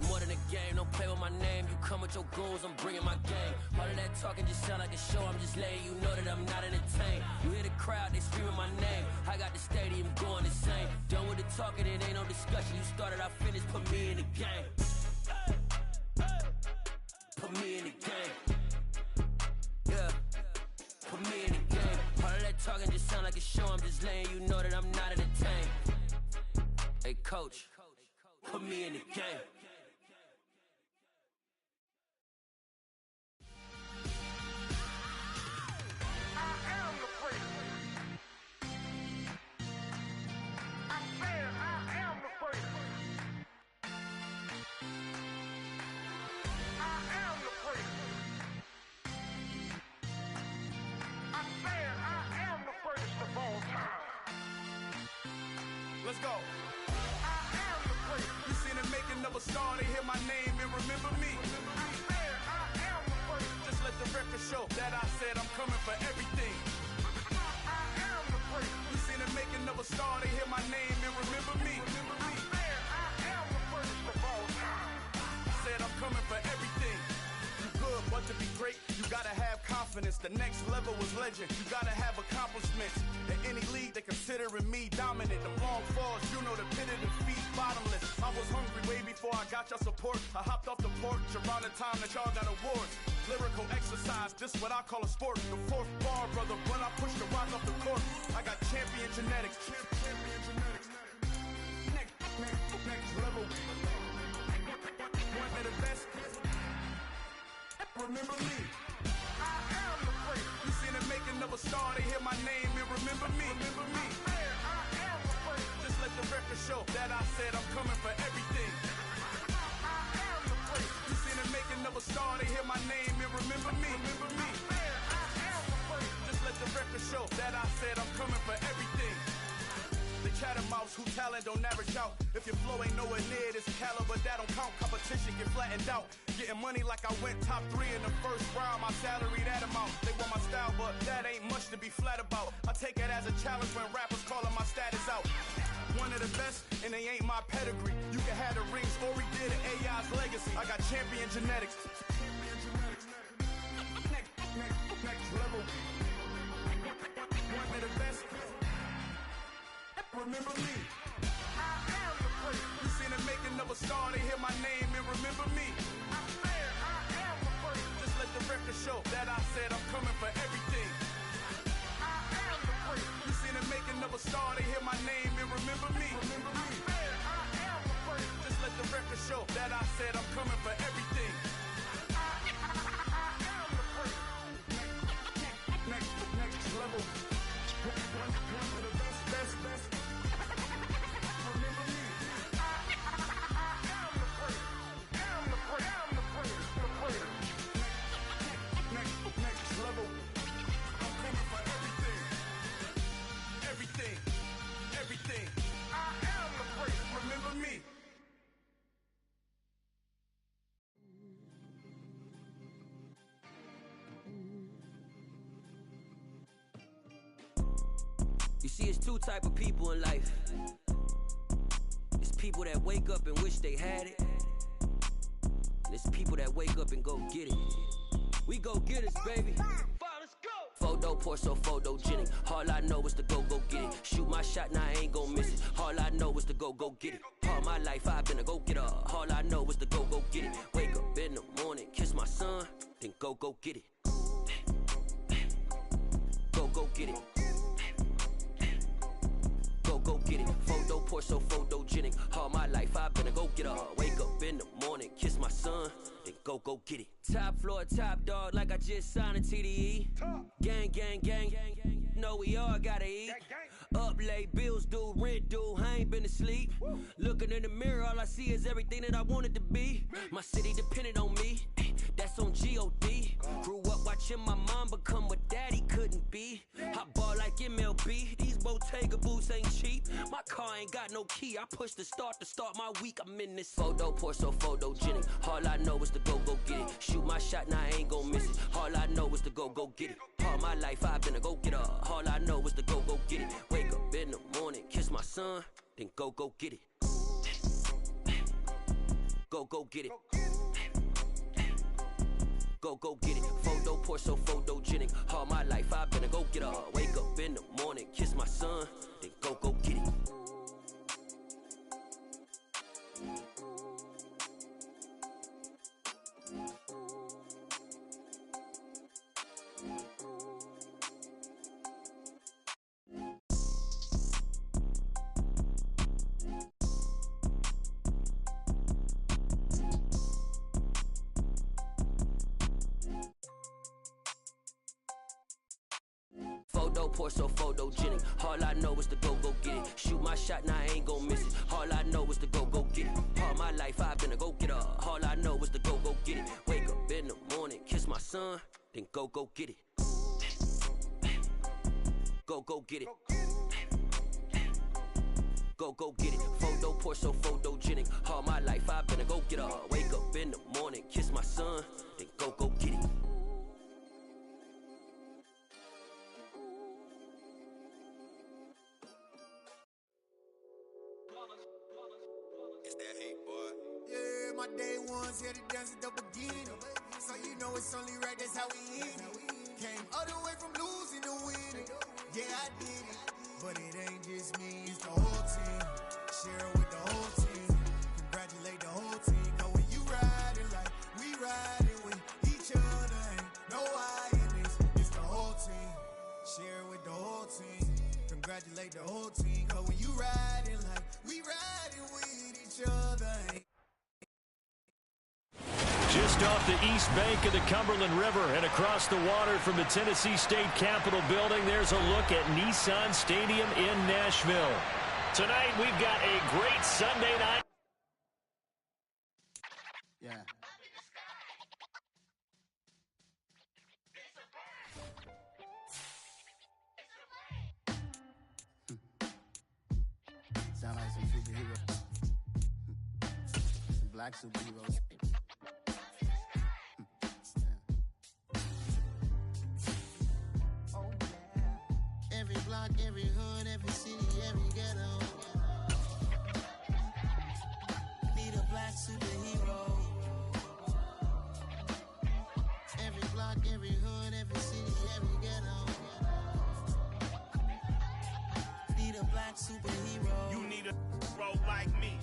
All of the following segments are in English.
It's more than a game, don't play with my name. You come with your goons, I'm bringing my game. All of that talking just sound like a show, I'm just letting you know that I'm not entertained. You hear the crowd, they screaming my name. I got the stadium going insane. Done with the talking, it ain't no discussion. You started, I finished, put me in the game. Put me in the game. Yeah, put me in the game. All of that talking just sound like a show, I'm just letting you know that I'm not entertained. Hey coach, put me in the game. Let's go. I am the great. You seen the making of a star, they hear my name and remember me. I am the great. Just let the record show that I said I'm coming for everything. I am the great. You seen the making of a star, they hear my name and remember me. I am the greatest of all time. Said I'm coming for everything. Good, but to be great, you gotta have confidence. The next level was legend. You gotta have accomplishments. In any league, they considering me dominant. The long falls, you know the pit of defeat, bottomless. I was hungry way before I got your support. I hopped off the porch around the time that y'all got awards. Lyrical exercise, this what I call a sport. The fourth bar, brother, when I push the rock off the court. I got champion genetics. Champion genetics. Next level. One of the best. Remember me. I am the great. You seen the making of a star, they hear my name and remember me. Remember me. I am the great. Just let the record show that I said I'm coming for everything. I am the great. You seen the making of a star, they hear my name and remember me. Remember me. I am the great. Just let the record show that I said I'm coming for everything. The chattermouths who talent don't average out. If your flow ain't nowhere near this caliber, that don't count. Competition get flattened out. Getting money like I went top 3 in the first round. My salary that amount. They want my style, but that ain't much to be flat about. I take it as a challenge when rappers calling my status out. One of the best, and they ain't my pedigree. You can have the rings, or we did it, AI's legacy. I got champion genetics. Next level. One of the best. Remember me. I am the great. You seen the making of a star, they hear my name and remember me. I am the great. Just let the record show that I said I'm coming for everything. I am the great. You seen the making of a star, they hear my name and remember me. Remember me. I am the great. Just let the record show that I said I'm coming for everything. I am the great. Next level. One of the best. Remember me. I am the great. I'm the great. Next level. I'm coming for everything. I am the great. Remember me. You see, it's two type of people in life. It's people that wake up and wish they had it, and it's people that wake up and go get it. We go get it, baby. Let's go. Photo pour so photogenic. All I know is to go get it. Shoot my shot, now I ain't gon' miss it. All I know is to go get it. All my life I've been a go-getter. All I know is to go get it. Wake up in the morning, kiss my son, then go get it. Go get it. Go get it. Photo pour so photogenic. All my life I've been a go-getter. Wake up in the morning, kiss my son, then go get it. Top floor, top dog, like I just signed a TDE. Gang. Know we all gotta eat. Up late, bills due, rent due, I ain't been asleep. Looking in the mirror, all I see is everything that I wanted to be. My city depended on me, that's on G.O.D. Grew up watching my mom become what daddy couldn't be. I ball like MLB, these Bottega boots ain't cheap. My car ain't got no key, I push the start to start my week. I'm in this photo pour so photogenic. All I know is to go get it. Shoot my shot, now I ain't gon' miss it. All I know is to go get it. All my life I've been a go-getter. All I know is to go get it. Wake up in the morning, kiss my son, then go get it. go get it. Go get it. Photo poor, so photogenic. All my life I've been a go getter. Wake up in the morning, kiss my son, then go get it. Photo poor, so photogenic. All I know is to go get it. Shoot my shot, now I ain't gon' miss it. All I know is to go get it. All my life I've been a go getter. All I know is to go get it. Wake up in the morning, kiss my son, then go get it. Go get it. Go get it. Photo poor, so photogenic. All my life I've been a go getter. Wake up in the morning, kiss my son, then go get it. It's that hate, boy. Yeah, my day ones here to dance at the beginning. So you know it's only right, that's how we end it. Came all the way from losing to winning. Yeah, I did it. But it ain't just me, it's the whole team. Share it with the whole team. Congratulate the whole team. Cause when you riding like we riding with each other, ain't no hiding this. It's the whole team. Share it with the whole team. Congratulate the whole team. Cause when you riding like we riding with each other, ain't Just off the east bank of the Cumberland River and across the water from the Tennessee State Capitol building, there's a look at Nissan Stadium in Nashville. Tonight, we've got a great Sunday night. yeah. Sound like some superheroes. Some black superheroes. Every block, every hood, every city, every ghetto. Need a black superhero. Every block, every hood, every city, every ghetto. Need a black superhero. You need a role like me.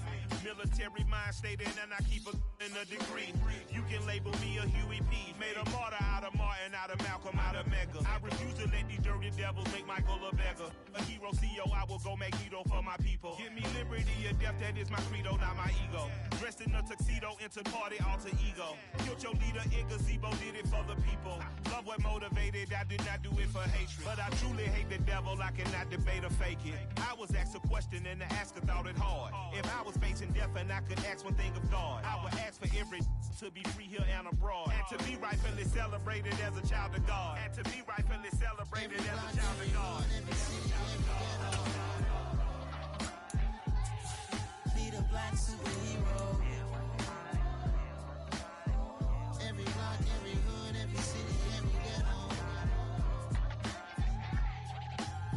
Military mind stated, and I keep in a degree. You can label me a Huey P. Made a martyr out of Martin, out of Malcolm, out of Mega. I refuse to let these dirty devils make Michael a beggar. A hero CEO, I will go Magneto for my people. Give me liberty or death, that is my credo, not my ego. Dressed in a tuxedo, into party, alter ego. Killed your leader, in gazebo, did it for the people. Love what motivated, I did not do it for hatred. But I truly hate the devil, I cannot debate or fake it. I was asked a question and the asker thought it hard. If I was facing death and I could ask one thing of God, I would ask for every to be free here and abroad, and to be rightfully celebrated as a child of God, and to be rightfully celebrated as a child of God. Need a black superhero. Every block, every hood, every city, every ghetto.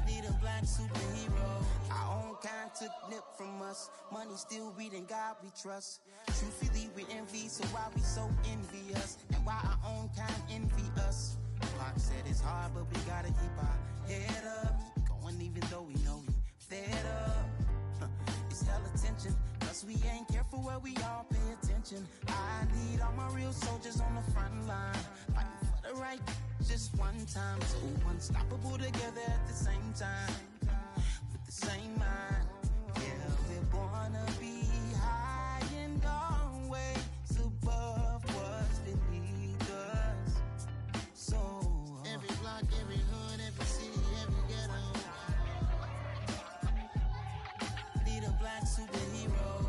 Need a black superhero. Our own kind took nip from us. Money still reading God we trust. Truthfully we envy, so why we so envious? And why our own kind envy us? Pac said it's hard, but we gotta keep our head up. Going even though we know we fed up. It's hell attention, cause we ain't careful where we all pay attention. I need all my real soldiers on the front line, fighting for the right just one time. So unstoppable together at the same time, with the same mind. Yeah, we're gonna be high and always above what's beneath us. So every block, every hood, every city, every ghetto. Need a black superhero.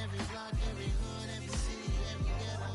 Every block, every hood, every city, every ghetto.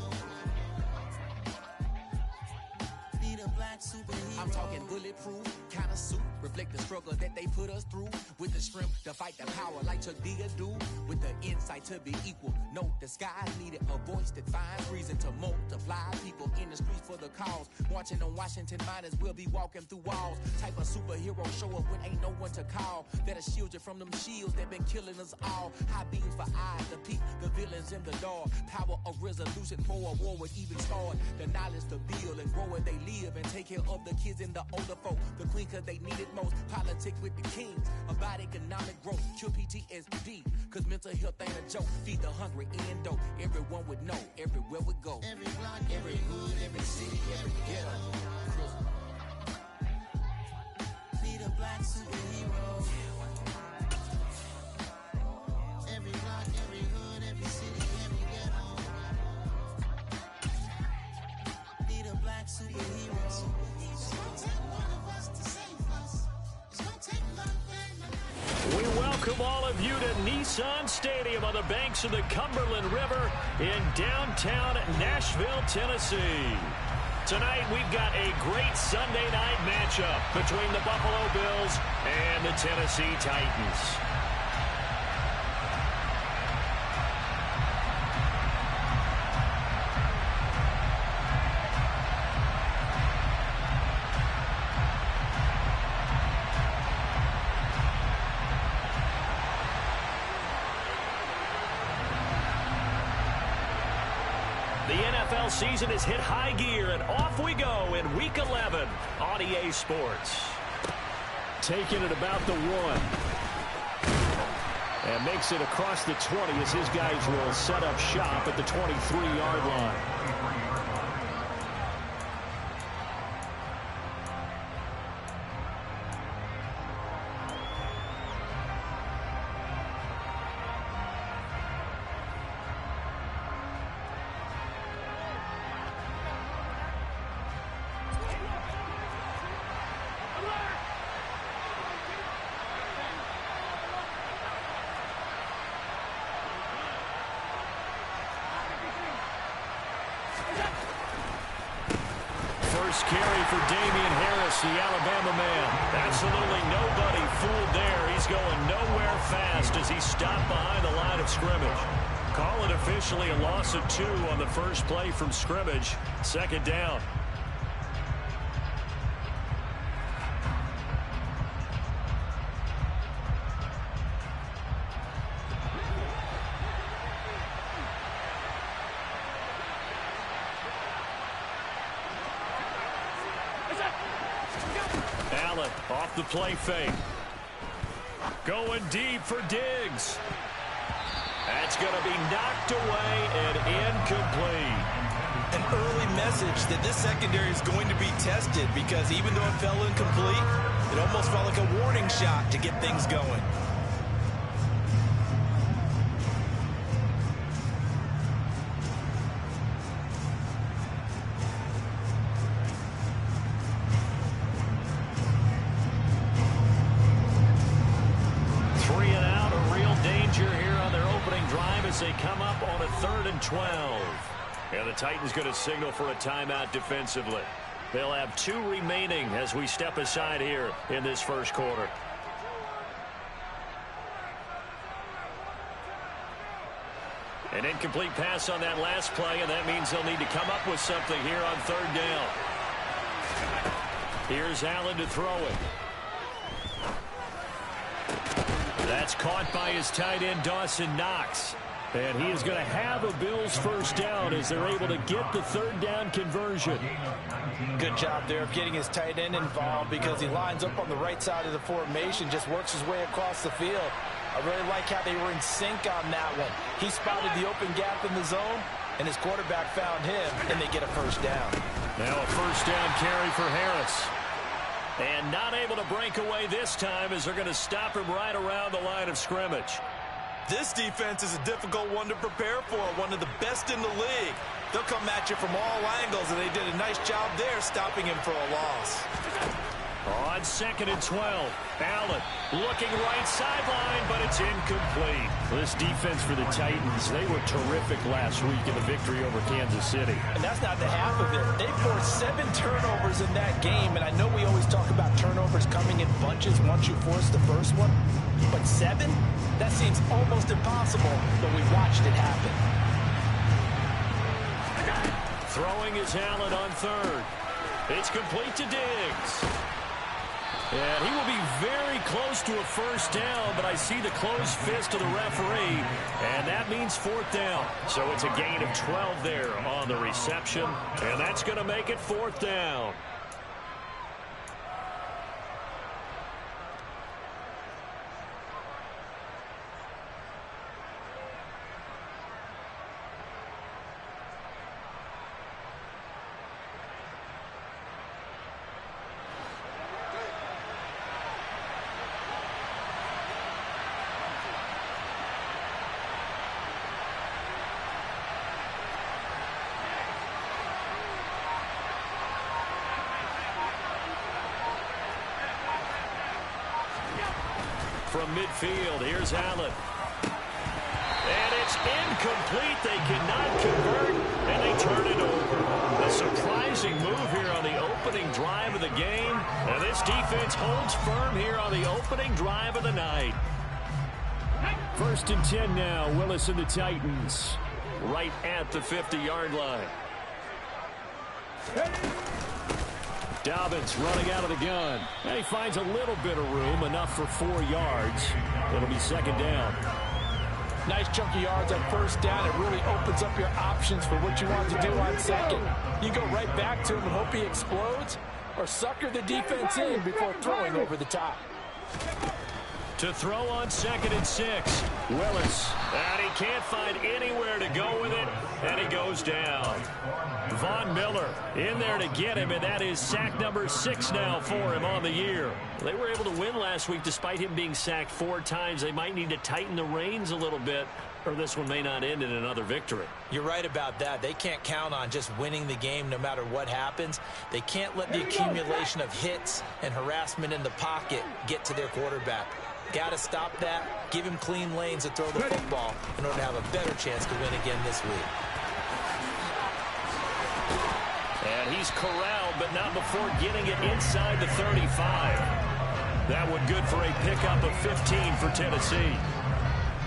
Need a black superhero. I'm talking bulletproof kind of suit. reflect the struggle that they put us through. With the strength to fight the power like Chuck D do. With the insight to be equal. Note the skies needed a voice that finds reason to multiply. People in the streets for the cause. Marching on Washington, might as well be walking through walls. Type of superhero show up when ain't no one to call. That'll shield you from them shields that been killing us all. High beams for eyes to peek the villains in the dark. Power of resolution for a war would even start. The knowledge to build and grow where they live and take care of the kids and the older folk. The queen cause they need it most. Politics with the kings about economic growth. Cure PTSD cause mental health ain't a joke. Feed the hungry and dope. Everyone would know everywhere we go. Every block, every hood, every city, every ghetto. Be the black superhero. Every block, every hood, every city, every ghetto. Be the black superhero. It's gonna take one of us to save us. It's gonna take love and We welcome all of you to Nissan Stadium on the banks of the Cumberland River in downtown Nashville, Tennessee. Tonight, we've got a great Sunday night matchup between the Buffalo Bills and the Tennessee Titans. The NFL season has hit high gear, and off we go in Week 11 on EA Sports. Taking it about the 1. And makes it across the 20 as his guys will set up shop at the 23-yard line. First carry for Damian Harris, the Alabama man. Absolutely nobody fooled there. He's going nowhere fast as he stopped behind the line of scrimmage. Call it officially a loss of 2 on the first play from scrimmage. Second down. Allen off the play fake. Going deep for Diggs. That's going to be knocked away and incomplete. An early message that this secondary is going to be tested because even though it fell incomplete, it almost felt like a warning shot to get things going. They come up on a 3rd and 12. And the Titans going to signal for a timeout defensively. They'll have 2 remaining as we step aside here in this first quarter. An incomplete pass on that last play, and that means they'll need to come up with something here on 3rd down. Here's Allen to throw it. That's caught by his tight end, Dawson Knox. And he is going to have a Bills first down as they're able to get the 3rd down conversion. Good job there of getting his tight end involved because he lines up on the right side of the formation, just works his way across the field. I really like how they were in sync on that one. He spotted the open gap in the zone, and his quarterback found him, and they get a first down. Now a first down carry for Harris. And not able to break away this time as they're going to stop him right around the line of scrimmage. This defense is a difficult one to prepare for, one of the best in the league. They'll come at you from all angles, and they did a nice job there stopping him for a loss. On 2nd and 12, Allen looking right sideline, but it's incomplete. This defense for the Titans, they were terrific last week in the victory over Kansas City. And that's not the half of it. They forced 7 turnovers in that game, and I know we always talk about turnovers coming in bunches once you force the first one, but 7? That seems almost impossible, but we watched it happen. Throwing is Allen on 3rd. It's complete to Diggs. And he will be very close to a first down, but I see the closed fist of the referee, and that means 4th down. So it's a gain of 12 there on the reception, and that's going to make it 4th down. From midfield, here's Allen. And it's incomplete. They cannot convert, and they turn it over. A surprising move here on the opening drive of the game. And this defense holds firm here on the opening drive of the night. 1st and 10 now. Willis and the Titans right at the 50-yard line. Dobbins running out of the gun. And he finds a little bit of room, enough for 4 yards. It'll be 2nd down. Nice chunk of yards on 1st down. It really opens up your options for what you want to do on 2nd. You go right back to him and hope he explodes, or sucker the defense in before throwing over the top. To throw on 2nd and 6. Willis. And he can't find anywhere to go with it, and he goes down. Von Miller in there to get him, and that is sack number 6 now for him on the year. They were able to win last week despite him being sacked 4 times. They might need to tighten the reins a little bit, or this one may not end in another victory. You're right about that. They can't count on just winning the game no matter what happens. They can't let the accumulation of hits and harassment in the pocket get to their quarterback. Got to stop that, give him clean lanes to throw the football in order to have a better chance to win again this week. And he's corralled, but not before getting it inside the 35. That would good for a pickup of 15 for Tennessee.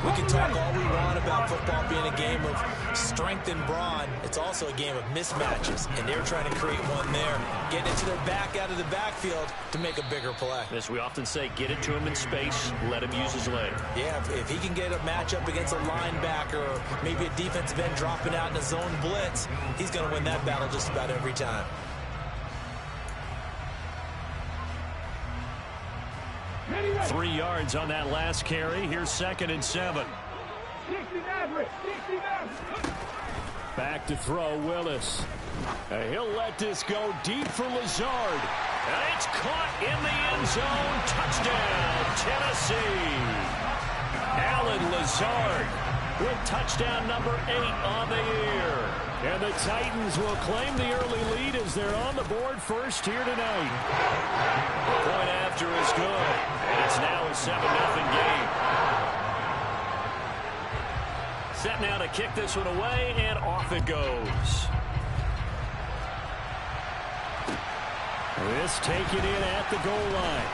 We can talk all we want about football being a game of strength and brawn. It's also a game of mismatches, and they're trying to create one there. Getting it to their back out of the backfield to make a bigger play. As we often say, get it to him in space, let him use his leg. Yeah, if he can get a matchup against a linebacker or maybe a defensive end dropping out in a zone blitz, he's going to win that battle just about every time. Three yards on that last carry. Here's 2nd and 7. Back to throw, Willis. He'll let this go deep for Lazard. And it's caught in the end zone. Touchdown, Tennessee. Allen Lazard with touchdown number 8 on the year. And the Titans will claim the early lead as they're on the board first here tonight. The point after is good. And it's now a 7-0 game. Set now to kick this one away, and off it goes. This taken in at the goal line.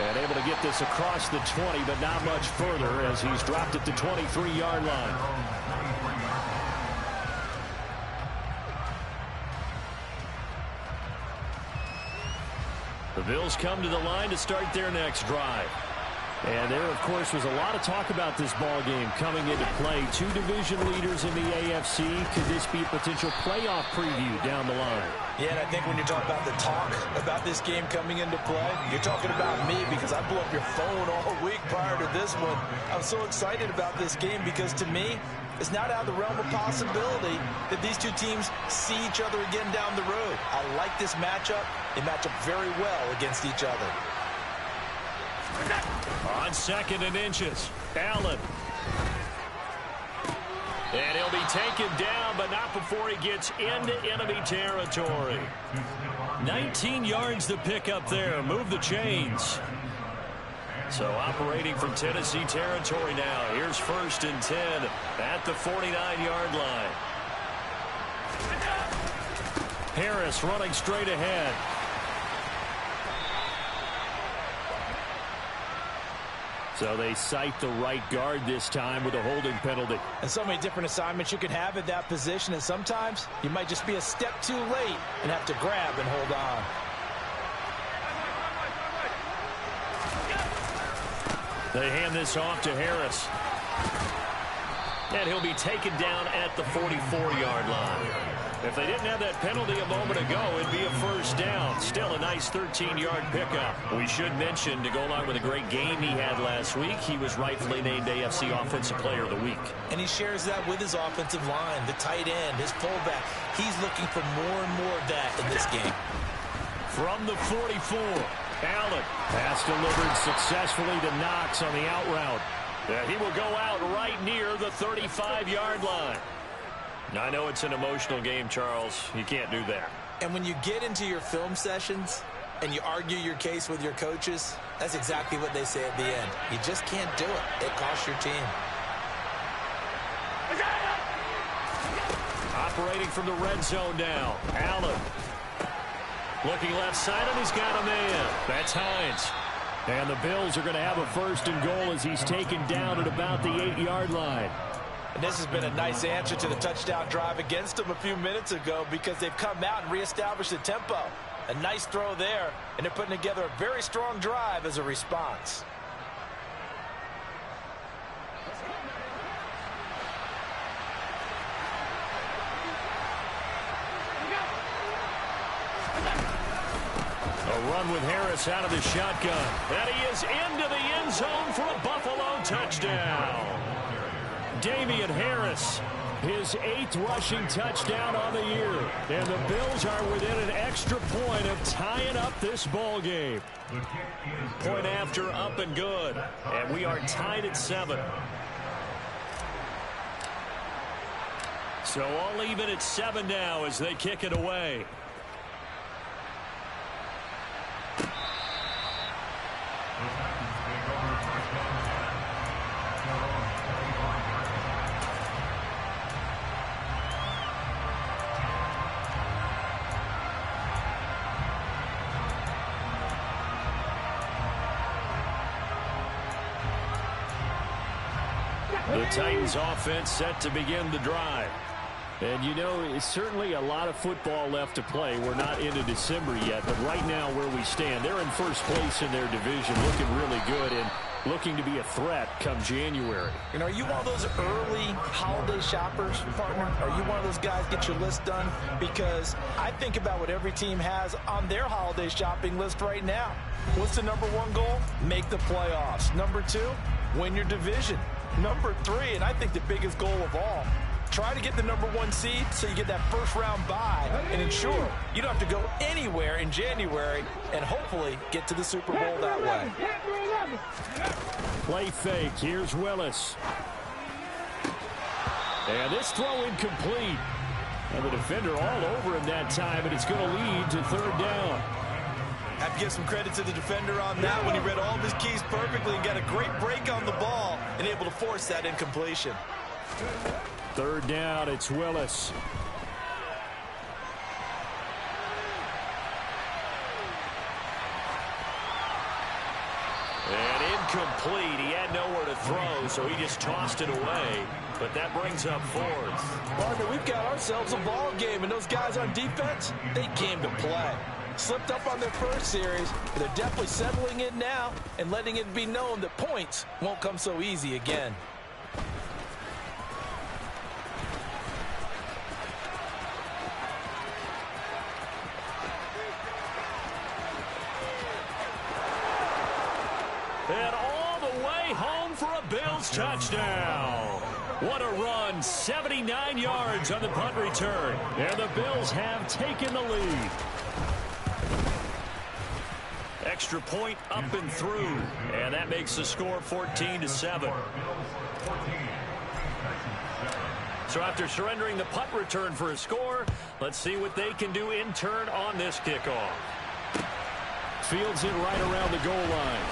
And able to get this across the 20, but not much further as he's dropped it to 23-yard line. The Bills come to the line to start their next drive. And there, of course, was a lot of talk about this ball game coming into play. 2 division leaders in the AFC. Could this be a potential playoff preview down the line? Yeah, and I think when you're talking about the talk about this game coming into play, you're talking about me because I blew up your phone all week prior to this one. I'm so excited about this game because to me, it's not out of the realm of possibility that these two teams see each other again down the road. I like this matchup. They match up very well against each other. On 2nd and inches, Allen. And he'll be taken down, but not before he gets into enemy territory. 19 yards to pick up there. Move the chains. So operating from Tennessee territory now. Here's 1st and 10 at the 49-yard line. Harris running straight ahead. So they cite the right guard this time with a holding penalty. And so many different assignments you can have at that position, and sometimes you might just be a step too late and have to grab and hold on. They hand this off to Harris. And he'll be taken down at the 44-yard line. If they didn't have that penalty a moment ago, it'd be a 1st down. Still a nice 13-yard pickup. We should mention, to go along with a great game he had last week, he was rightfully named AFC Offensive Player of the Week. And he shares that with his offensive line, the tight end, his fullback. He's looking for more and more of that in this game. From the 44, Allen. Pass delivered successfully to Knox on the out route. He will go out right near the 35-yard line. I know it's an emotional game, Charles. You can't do that. And when you get into your film sessions and you argue your case with your coaches, that's exactly what they say at the end. You just can't do it. It costs your team. Operating from the red zone now. Allen. Looking left side, and he's got a man. That's Hines. And the Bills are going to have a 1st and goal as he's taken down at about the 8-yard line. And this has been a nice answer to the touchdown drive against them a few minutes ago, because they've come out and reestablished the tempo. A nice throw there, and they're putting together a very strong drive as a response. A run with Harris out of the shotgun. And he is into the end zone for a Buffalo touchdown. Damian Harris, his 8th rushing touchdown on the year. And the Bills are within an extra point of tying up this ball game. Point after, up and good. And we are tied at 7. So all even at 7 now as they kick it away. The Titans offense set to begin the drive. And, you know, it's certainly a lot of football left to play. We're not into December yet, but right now where we stand, they're in 1st place in their division, looking really good and looking to be a threat come January. And are you one of those early holiday shoppers, partner? Are you one of those guys get your list done? Because I think about what every team has on their holiday shopping list right now. What's the #1 goal? Make the playoffs. #2, win your division. #3, and I think the biggest goal of all, try to get the #1 seed so you get that 1st-round bye and ensure you don't have to go anywhere in January and hopefully get to the Super Bowl that way. Play fake. Here's Willis. And this throw incomplete. And the defender all over him that time, and it's going to lead to 3rd down. Have to give some credit to the defender on that when he read all of his keys perfectly and got a great break on the ball and able to force that incompletion. 3rd down, it's Willis. And incomplete. He had nowhere to throw, so he just tossed it away. But that brings up 4th. Partner, we've got ourselves a ball game, and those guys on defense, they came to play. Slipped up on their first series, but they're definitely settling in now and letting it be known that points won't come so easy again. And all the way home for a Bills touchdown. What a run, 79 yards on the punt return. And the Bills have taken the lead. Extra point up and through. And that makes the score 14-7. So after surrendering the punt return for a score, let's see what they can do in turn on this kickoff. Fields it right around the goal line.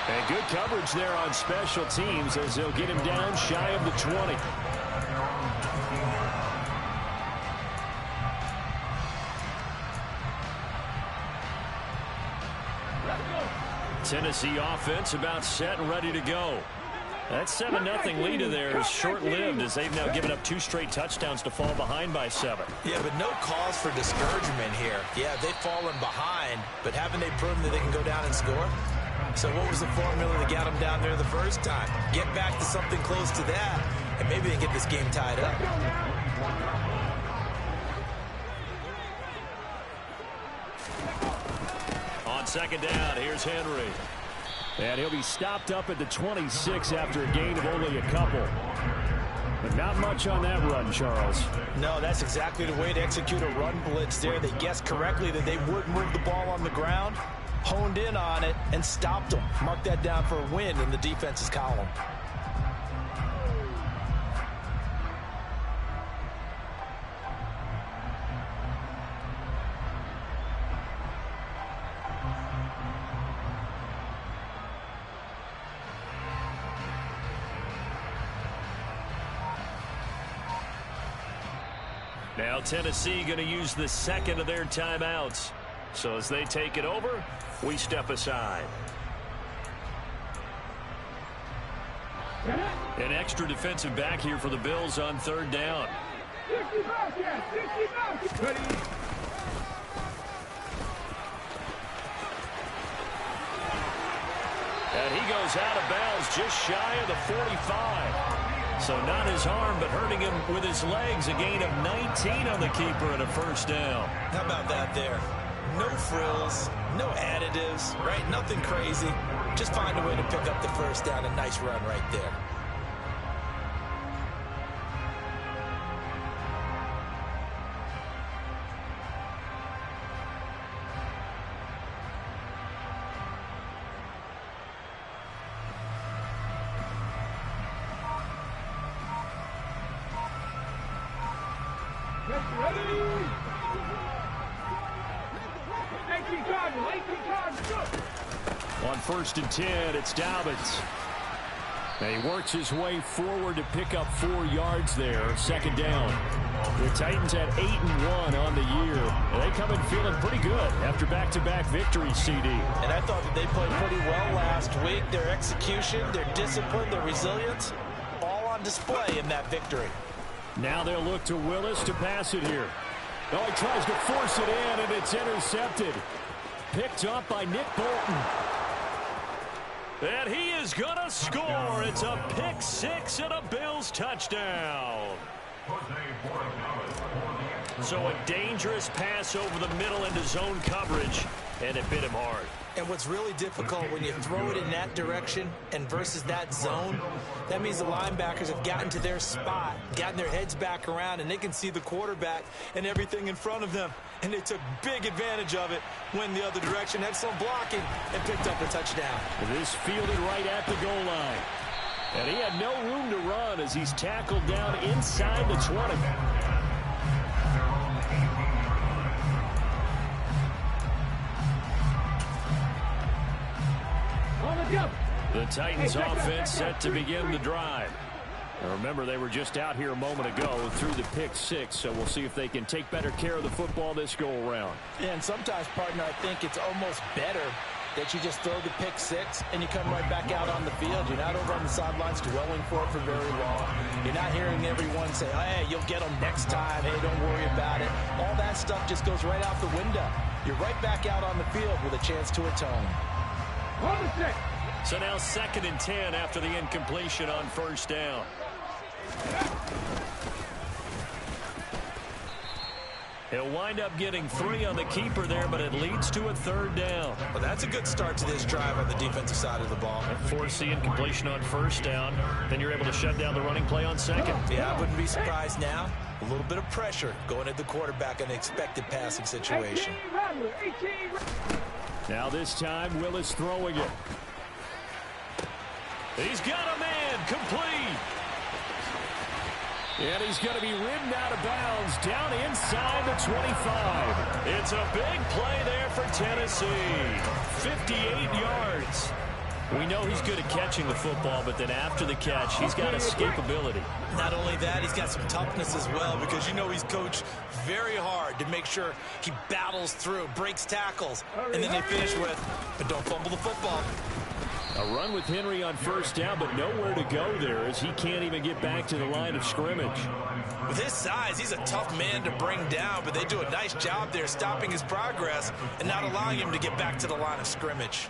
And good coverage there on special teams as they'll get him down shy of the 20. Tennessee offense about set and ready to go. That 7-0 lead of theirs is short-lived as they've now given up 2 straight touchdowns to fall behind by 7. Yeah, but no cause for discouragement here. Yeah, they've fallen behind, but haven't they proven that they can go down and score? So what was the formula that got them down there the first time? Get back to something close to that, and maybe they get this game tied up. On second down, here's Henry. And he'll be stopped up at the 26 after a gain of only a couple. But not much on that run, Charles. No, that's exactly the way to execute a run blitz there. They guessed correctly that they would move the ball on the ground, honed in on it, and stopped them. Mark that down for a win in the defense's column. Now Tennessee going to use the second of their timeouts. So as they take it over, we step aside. An extra defensive back here for the Bills on third down. And he goes out of bounds just shy of the 45. So not his arm, but hurting him with his legs. A gain of 19 on the keeper and a first down. How about that there? No frills, no additives, right? Nothing crazy. Just find a way to pick up the first down. A nice run right there. On 1st and 10, it's Dobbins. And he works his way forward to pick up 4 yards there. Second down. The Titans at 8-1 on the year. And they come in feeling pretty good after back-to-back victories, CD. And I thought that they played pretty well last week. Their execution, their discipline, their resilience, all on display in that victory. Now they'll look to Willis to pass it here. Oh, he tries to force it in, and it's intercepted. Picked up by Nick Bolton. And he is going to score. It's a pick six and a Bills touchdown. So a dangerous pass over the middle into zone coverage, and it bit him hard. And what's really difficult when you throw it in that direction and versus that zone, that means the linebackers have gotten to their spot, gotten their heads back around, and they can see the quarterback and everything in front of them. And they took big advantage of it, went the other direction, had some blocking, and picked up a touchdown. This fielded right at the goal line. And he had no room to run as he's tackled down inside the 20. The Titans offense set to begin the drive. Now remember, they were just out here a moment ago through the pick six, so we'll see if they can take better care of the football this go-around. And sometimes, partner, I think it's almost better that you just throw the pick six and you come right back out on the field. You're not over on the sidelines dwelling for it for very long. You're not hearing everyone say, hey, you'll get them next time. Hey, don't worry about it. All that stuff just goes right out the window. You're right back out on the field with a chance to atone. So now 2nd and 10 after the incompletion on first down. He'll wind up getting 3 on the keeper there, but it leads to a 3rd down. Well, that's a good start to this drive on the defensive side of the ball. Force the incompletion on first down. Then you're able to shut down the running play on second. Yeah, I wouldn't be surprised now. A little bit of pressure going at the quarterback in an expected passing situation. Now this time, Willis throwing it. He's got a man complete. And he's going to be ridden out of bounds down inside the 25. It's a big play there for Tennessee. 58 yards. We know he's good at catching the football, but then after the catch, he's got escapability. Not only that, he's got some toughness as well, because you know he's coached very hard to make sure he battles through, breaks tackles, and then they finish with, but don't fumble the football. A run with Henry on first down, but nowhere to go there as he can't even get back to the line of scrimmage. With his size, he's a tough man to bring down, but they do a nice job there stopping his progress and not allowing him to get back to the line of scrimmage.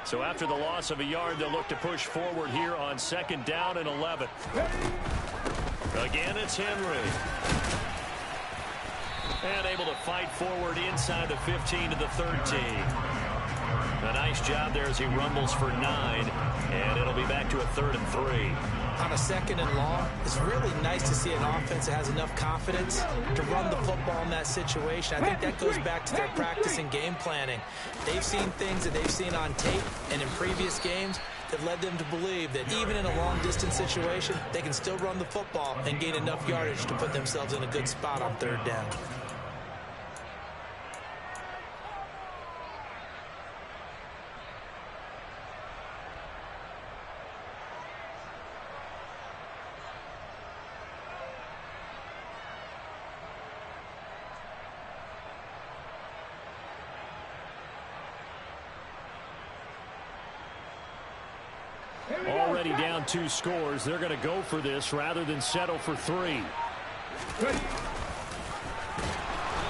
So after the loss of a yard, they'll look to push forward here on 2nd down and 11. Again, it's Henry. And able to fight forward inside the 15 to the 13. A nice job there as he rumbles for 9. And it'll be back to a 3rd and 3. On a 2nd and long, it's really nice to see an offense that has enough confidence to run the football in that situation. I think that goes back to their practice and game planning. They've seen things that they've seen on tape and in previous games that led them to believe that even in a long-distance situation, they can still run the football and gain enough yardage to put themselves in a good spot on 3rd down. Already down 2 scores. They're going to go for this rather than settle for 3.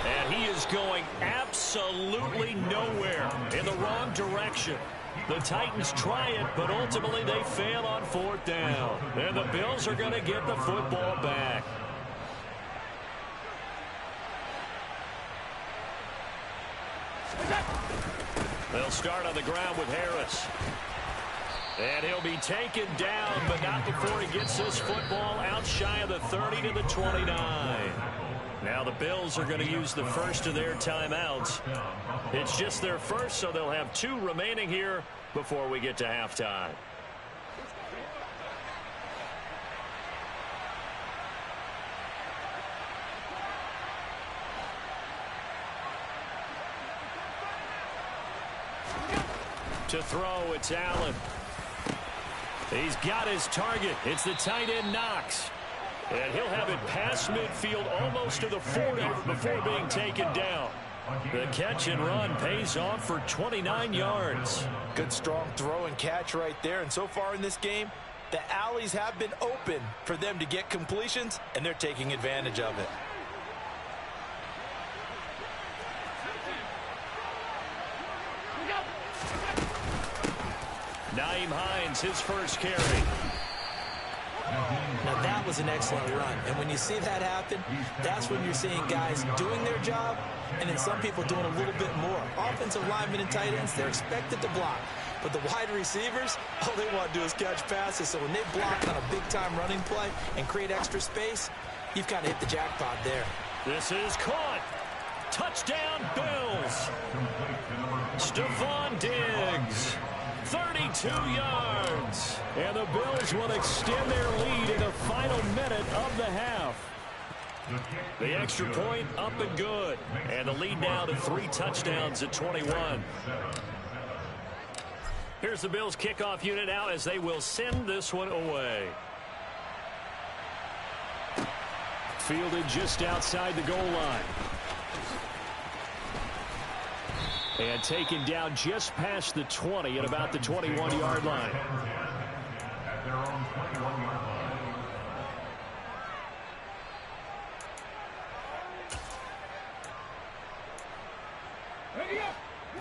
And he is going absolutely nowhere in the wrong direction. The Titans try it, but ultimately they fail on 4th down. And the Bills are going to get the football back. They'll start on the ground with Harris. And he'll be taken down, but not before he gets this football out shy of the 30 to the 29. Now the Bills are going to use the first of their timeouts. It's just their first, so they'll have 2 remaining here before we get to halftime. To throw, it's Allen. He's got his target. It's the tight end Knox. And he'll have it past midfield almost to the 40 before being taken down. The catch and run pays off for 29 yards. Good strong throw and catch right there. And so far in this game, the alleys have been open for them to get completions, and they're taking advantage of it. Nyheim Hines, his first carry. Now that was an excellent run, and when you see that happen, that's when you're seeing guys doing their job, and then some people doing a little bit more. Offensive linemen and tight ends, they're expected to block, but the wide receivers, all they want to do is catch passes. So when they block on a big-time running play and create extra space, you've kind of hit the jackpot there. This is caught. Touchdown, Bills. Stephon Diggs. 32 yards. And the Bills will extend their lead in the final minute of the half. The extra point up and good. And the lead now to 3 touchdowns at 21. Here's the Bills kickoff unit now as they will send this one away. Fielded just outside the goal line. And taken down just past the 20 at about the 21-yard line.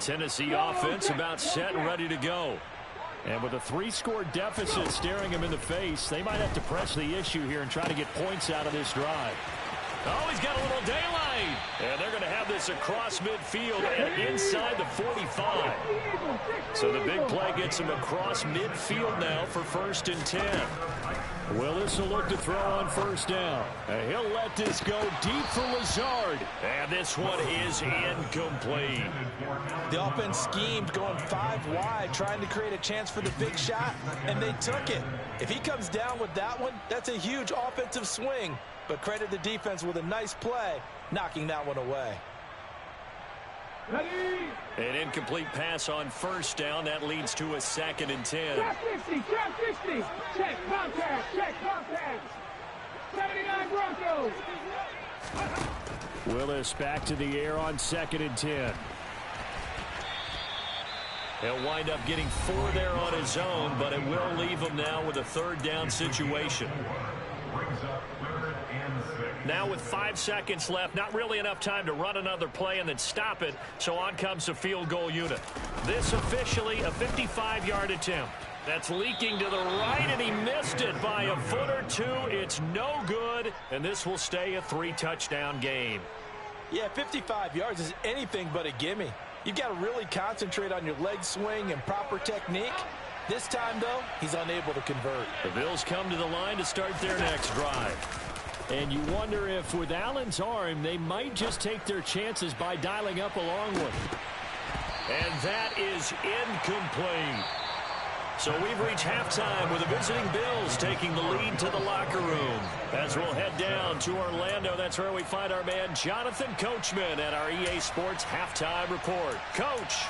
Tennessee offense about set and ready to go. And with a 3-score deficit staring him in the face, they might have to press the issue here and try to get points out of this drive. Oh, he's got a little daylight. And they're going to have this across midfield and inside the 45. So the big play gets him across midfield now for 1st and 10. Willis will look to throw on 1st down. And he'll let this go deep for Lazard. And this one is incomplete. The offense schemed going 5 wide, trying to create a chance for the big shot, and they took it. If he comes down with that one, that's a huge offensive swing. But credit the defense with a nice play, knocking that one away. An incomplete pass on 1st down. That leads to a 2nd and 10. Trap 60, trap 60. Check contact, check contact. 79 Broncos. Willis back to the air on 2nd and 10. He'll wind up getting 4 there on his own, but it will leave him now with a 3rd down situation. Now with 5 seconds left, not really enough time to run another play and then stop it, so on comes the field goal unit. This officially a 55-yard attempt. That's leaking to the right, and he missed it by a foot or 2. It's no good, and this will stay a 3-touchdown game. Yeah, 55 yards is anything but a gimme. You've got to really concentrate on your leg swing and proper technique. This time, though, he's unable to convert. The Bills come to the line to start their next drive. And you wonder if with Allen's arm, they might just take their chances by dialing up a long one. And that is incomplete. So we've reached halftime with the visiting Bills taking the lead to the locker room. As we'll head down to Orlando, that's where we find our man Jonathan Coachman at our EA Sports Halftime Report. Coach.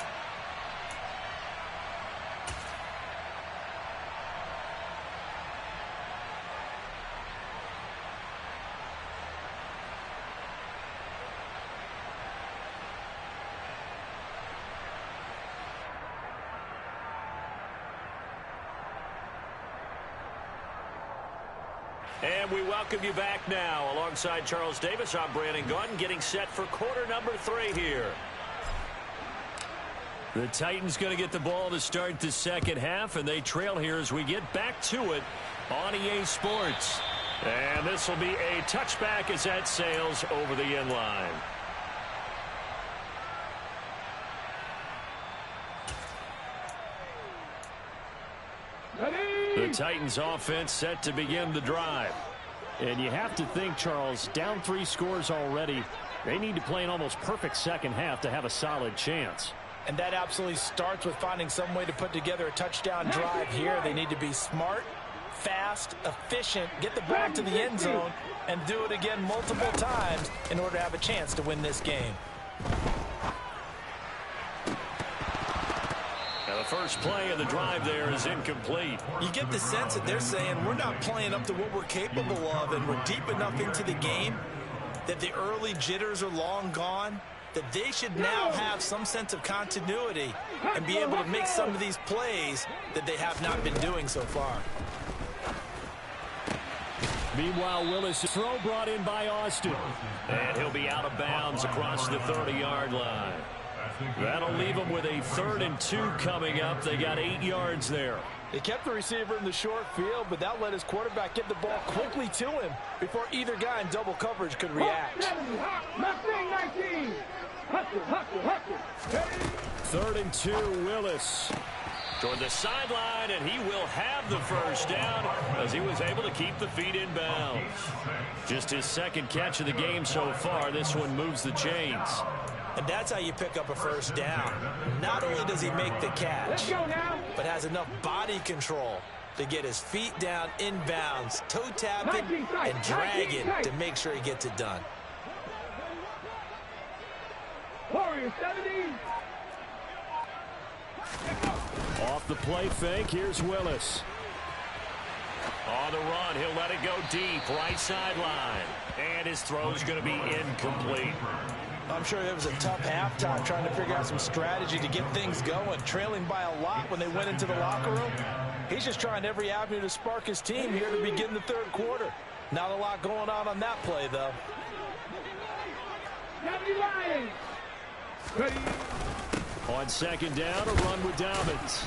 And we welcome you back now. Alongside Charles Davis, I'm Brandon Gaudin, getting set for quarter number 3 here. The Titans going to get the ball to start the second half, and they trail here as we get back to it on EA Sports. And this will be a touchback as that sails over the end line. The Titans offense set to begin the drive. And you have to think, Charles, down 3 scores already. They need to play an almost perfect second half to have a solid chance. And that absolutely starts with finding some way to put together a touchdown drive here. They need to be smart, fast, efficient, get the ball to the end zone, and do it again multiple times in order to have a chance to win this game. Now the first play of the drive there is incomplete. You get the sense that they're saying we're not playing up to what we're capable of, and we're deep enough into the game that the early jitters are long gone, that they should now have some sense of continuity and be able to make some of these plays that they have not been doing so far. Meanwhile, Willis' throw brought in by Austin. And he'll be out of bounds across the 30-yard line. That'll leave them with a 3rd and 2 coming up. They got 8 yards there. They kept the receiver in the short field, but that let his quarterback get the ball quickly to him before either guy in double coverage could react. 3rd and 2, Willis. Toward the sideline, and he will have the first down as he was able to keep the feet in bounds. Just his 2nd catch of the game so far. This one moves the chains. And that's how you pick up a first down. Not only does he make the catch, but has enough body control to get his feet down in bounds, toe tap it, and drag it to make sure he gets it done. Warrior 70. Off the play fake, here's Willis. On the run, he'll let it go deep, right sideline. And his throw's going to be incomplete. I'm sure it was a tough halftime trying to figure out some strategy to get things going, trailing by a lot when they went into the locker room. He's just trying every avenue to spark his team here to begin the 3rd quarter. Not a lot going on that play, though. On 2nd down, a run with Dobbins.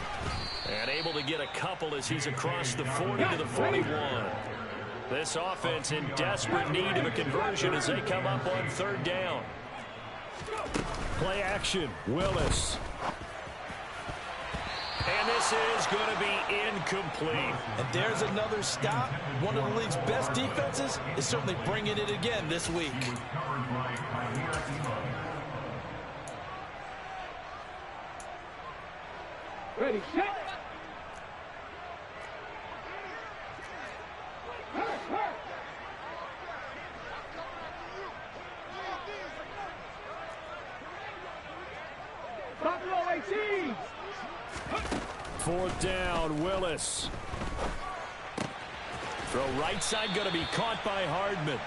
And able to get a couple as he's across the 40 to the 41. This offense in desperate need of a conversion as they come up on 3rd down. Play action, Willis. And this is going to be incomplete. And there's another stop. One of the league's best defenses is certainly bringing it again this week. Ready, set. Buffalo 18. Fourth down, Willis. Throw right side going to be caught by Hardman.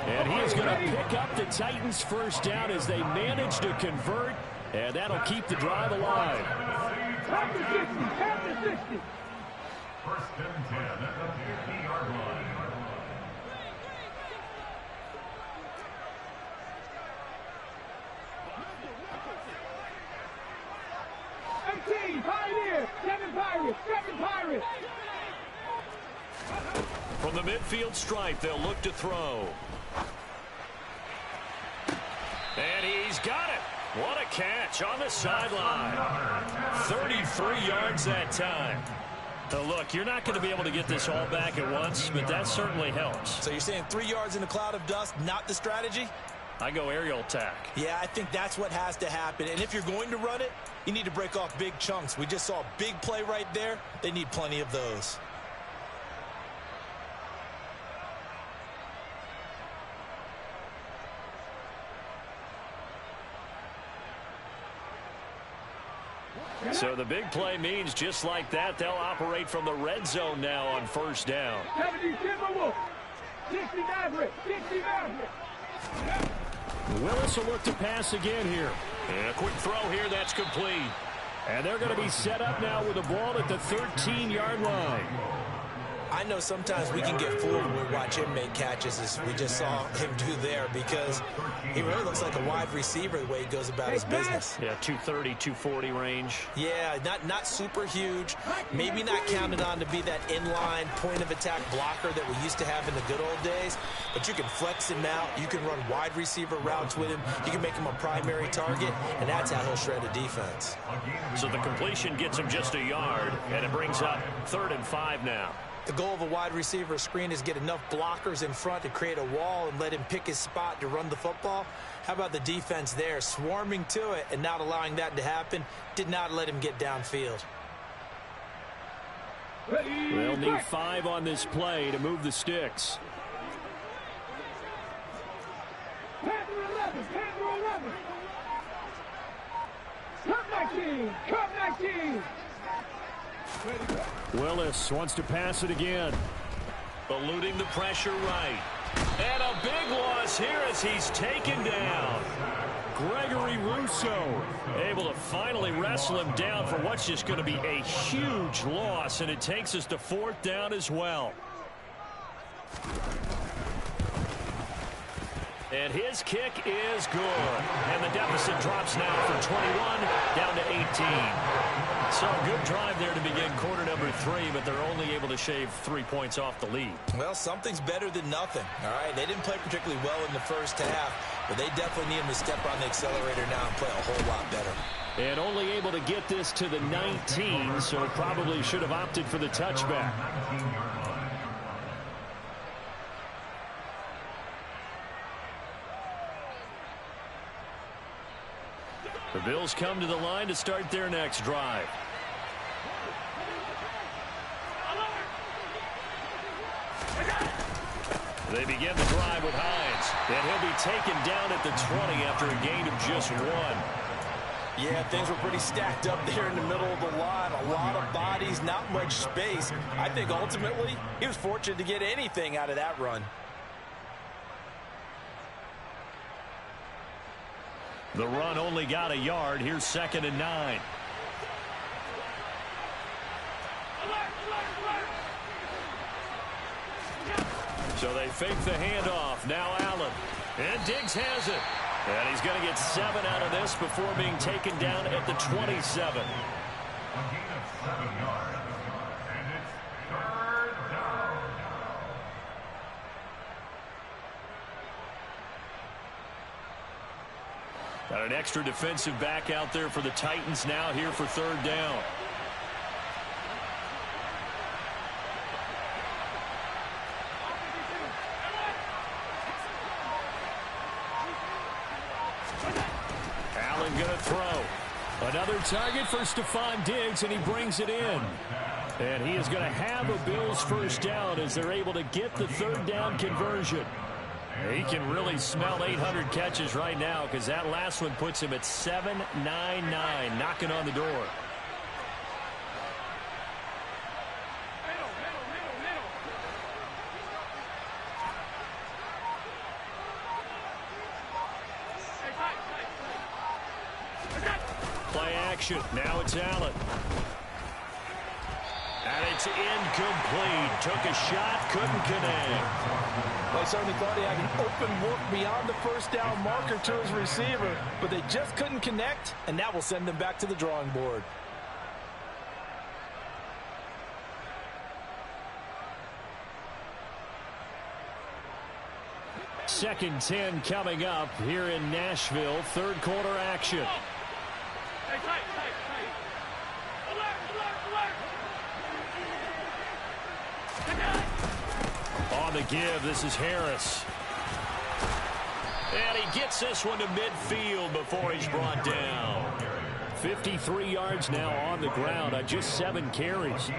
And he is going to pick up the Titans' first down as they manage to convert. And that'll keep the drive alive. Half to 60, half to 60. First and 10 at the 50-yard line. Pioneer, 7 Pirates, 7 Pirates. From the midfield stripe, they'll look to throw. And he's got it. What a catch on the sideline. 33 yards that time. So look, you're not going to be able to get this all back at once, but that certainly helps. So you're saying 3 yards in a cloud of dust, not the strategy? I go aerial attack. Yeah, I think that's what has to happen. And if you're going to run it, you need to break off big chunks. We just saw a big play right there. They need plenty of those. So the big play means just like that, they'll operate from the red zone now on first down. 70 Timberwolves, 60 Mavericks, 60 Mavericks. Willis will look to pass again here. And a quick throw here, that's complete. And they're going to be set up now with the ball at the 13-yard line. I know sometimes we can get fooled when we watch him make catches, as we just saw him do there, because he really looks like a wide receiver the way he goes about his business. Yeah, 230, 240 range. Yeah, not super huge. Maybe not counted on to be that inline point-of-attack blocker that we used to have in the good old days, but you can flex him out. You can run wide receiver routes with him. You can make him a primary target, and that's how he'll shred a defense. So the completion gets him just a yard, and it brings up 3rd and 5 now. The goal of a wide receiver screen is get enough blockers in front to create a wall and let him pick his spot to run the football. How about the defense there, swarming to it and not allowing that to happen? Did not let him get downfield. They'll need 5 on this play to move the sticks. Panther 11, Panther 11. Cup 19, Cup 19. Willis wants to pass it again. Eluding the pressure right. And a big loss here as he's taken down. Gregory Rousseau Able to finally wrestle him down for what's just going to be a huge loss, and it takes us to 4th down as well. And his kick is good. And the deficit drops now from 21 down to 18. So a good drive there to begin quarter number 3, but they're only able to shave 3 points off the lead. Well, something's better than nothing, all right? They didn't play particularly well in the first half, but they definitely need him to step on the accelerator now and play a whole lot better. And only able to get this to the 19, so probably should have opted for the touchback. The Bills come to the line to start their next drive. They begin the drive with Hines, and he'll be taken down at the 20 after a gain of just 1. Yeah, things were pretty stacked up there in the middle of the line. A lot of bodies, not much space. I think ultimately he was fortunate to get anything out of that run. The run only got a yard. Here's 2nd and 9. So they fake the handoff. Now Allen. And Diggs has it. And he's going to get 7 out of this before being taken down at the 27. A gain of 7 yards. And it's 3rd down. Got an extra defensive back out there for the Titans now here for third down. Allen going to throw. Another target for Stephon Diggs, and he brings it in. And he is going to have a Bills first down as they're able to get the third down conversion. He can really smell 800 catches right now because that last one puts him at 799, knocking on the door. Play action. Now it's Allen. And it's incomplete. Took a shot, couldn't connect. Well, he certainly thought he had an open look beyond the first down marker to his receiver, but they just couldn't connect, and that will send them back to the drawing board. Second 10 coming up here in Nashville. Third quarter action. On the give, this is Harris. And he gets this one to midfield before he's brought down. 53 yards now on the ground on just 7 carries.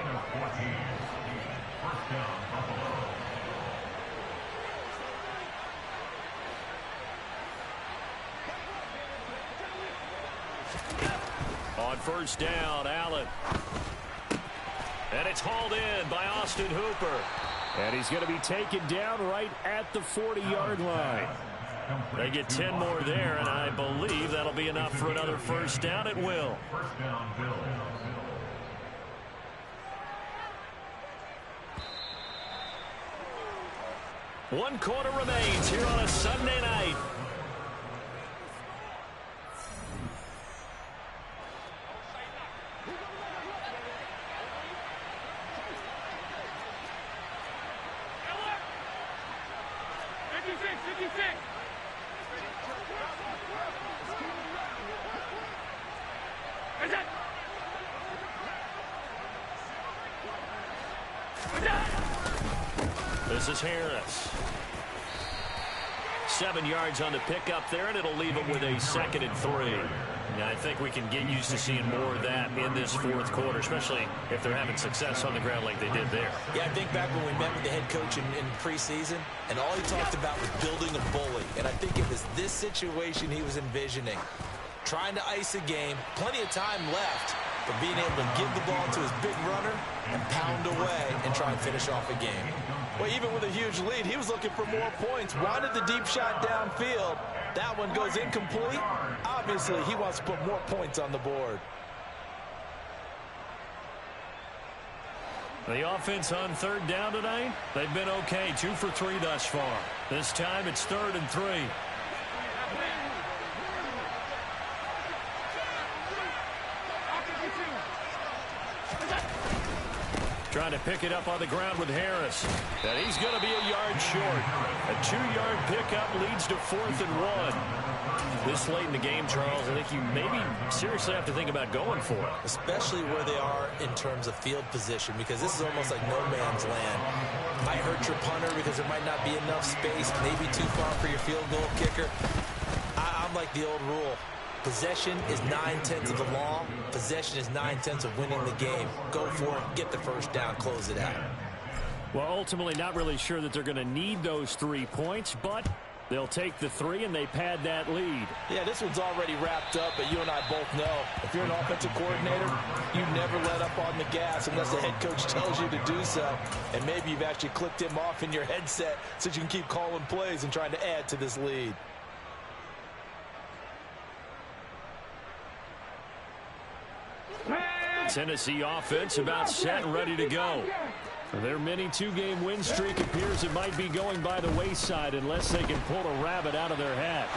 On first down, Allen. And it's hauled in by Austin Hooper. And he's going to be taken down right at the 40-yard line. They get 10 more there, and I believe that'll be enough for another first down. It will. One quarter remains here on a Sunday night. This is Harris. 7 yards on the pickup there, and it'll leave him with a 2nd and 3. And I think we can get used to seeing more of that in this fourth quarter, especially if they're having success on the ground like they did there. Yeah, I think back when we met with the head coach in preseason, and all he talked about was building a bully. And I think it was this situation he was envisioning. Trying to ice a game, plenty of time left, but being able to give the ball to his big runner and pound away and try and finish off a game. Well, even with a huge lead, he was looking for more points. Wanted the deep shot downfield. That one goes incomplete. Obviously, he wants to put more points on the board. The offense on third down tonight, they've been okay. 2 for 3 thus far. This time it's 3rd and 3. Trying to pick it up on the ground with Harris. And he's going to be a yard short. A 2-yard pickup leads to 4th and 1. This late in the game, Charles, I think you maybe seriously have to think about going for it. Especially where they are in terms of field position, because this is almost like no man's land. Might hurt your punter because there might not be enough space, maybe too far for your field goal kicker. I'm like the old rule. Possession is 9/10 of the law. Possession is 9/10 of winning the game. Go for it, get the first down, close it out. Well, ultimately not really sure that they're going to need those 3 points, but they'll take the 3 and they pad that lead. Yeah, this one's already wrapped up, but you and I both know if you're an offensive coordinator, you never let up on the gas unless the head coach tells you to do so. And maybe you've actually clicked him off in your headset so you can keep calling plays and trying to add to this lead. Tennessee offense about set and ready to go. Their mini 2-game win streak appears it might be going by the wayside unless they can pull a rabbit out of their hat.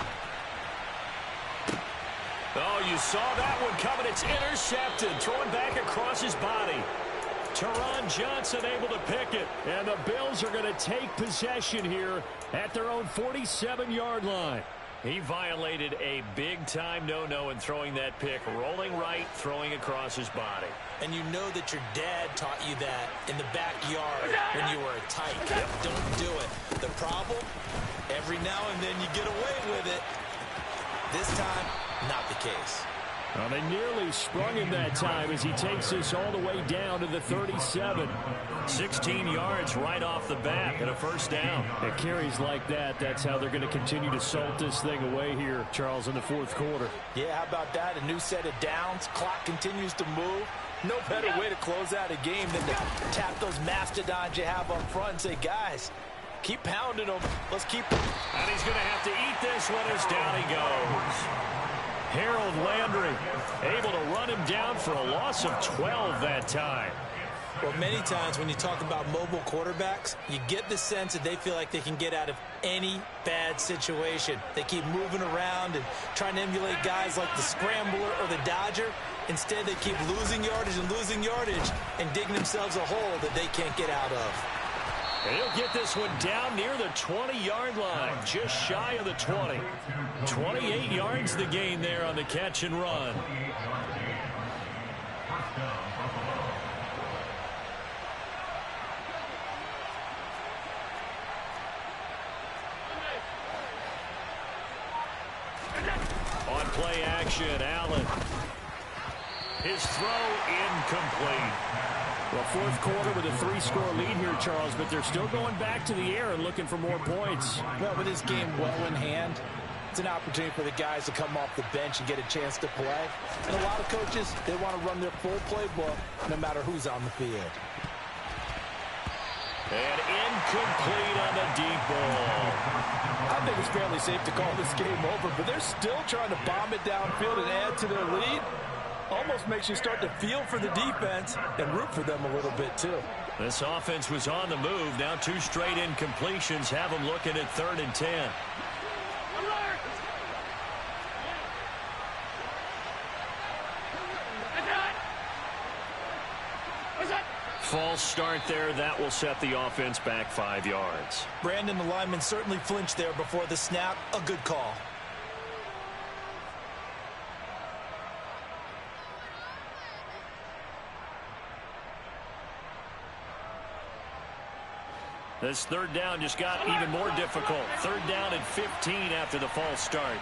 Oh, you saw that one coming. It's intercepted. Throwing back across his body. Teron Johnson able to pick it. And the Bills are going to take possession here at their own 47-yard line. He violated a big-time no-no in throwing that pick. Rolling right, throwing across his body. And you know that your dad taught you that in the backyard when you were a tyke. Don't do it. The problem? Every now and then you get away with it. This time, not the case. Well, they nearly sprung him that time as he takes this all the way down to the 37. 16 yards right off the bat and a first down. It carries like that. That's how they're going to continue to salt this thing away here, Charles, in the fourth quarter. Yeah, how about that? A new set of downs. Clock continues to move. No better way to close out a game than to tap those mastodons you have up front and say, guys, keep pounding them. Let's keep. And he's going to have to eat this one as down he goes. Harold Landry able to run him down for a loss of 12 that time. Well, many times when you talk about mobile quarterbacks, you get the sense that they feel like they can get out of any bad situation. They keep moving around and trying to emulate guys like the Scrambler or the Dodger. Instead, they keep losing yardage and digging themselves a hole that they can't get out of. And he'll get this one down near the 20-yard line, just shy of the 20. 28 yards the gain there on the catch and run. On play action, Allen. His throw incomplete. Well, fourth quarter with a 3-score lead here, Charles, but they're still going back to the air and looking for more points. Well, with this game well in hand, it's an opportunity for the guys to come off the bench and get a chance to play. And a lot of coaches, they want to run their full playbook no matter who's on the field. And incomplete on the deep ball. I think it's fairly safe to call this game over, but they're still trying to bomb it downfield and add to their lead. Almost makes you start to feel for the defense and root for them a little bit, too. This offense was on the move. Now 2 straight incompletions have them looking at 3rd and 10. False start there. That will set the offense back 5 yards. Brandon, the lineman certainly flinched there before the snap. A good call. This 3rd down just got even more difficult. 3rd down and 15 after the false start.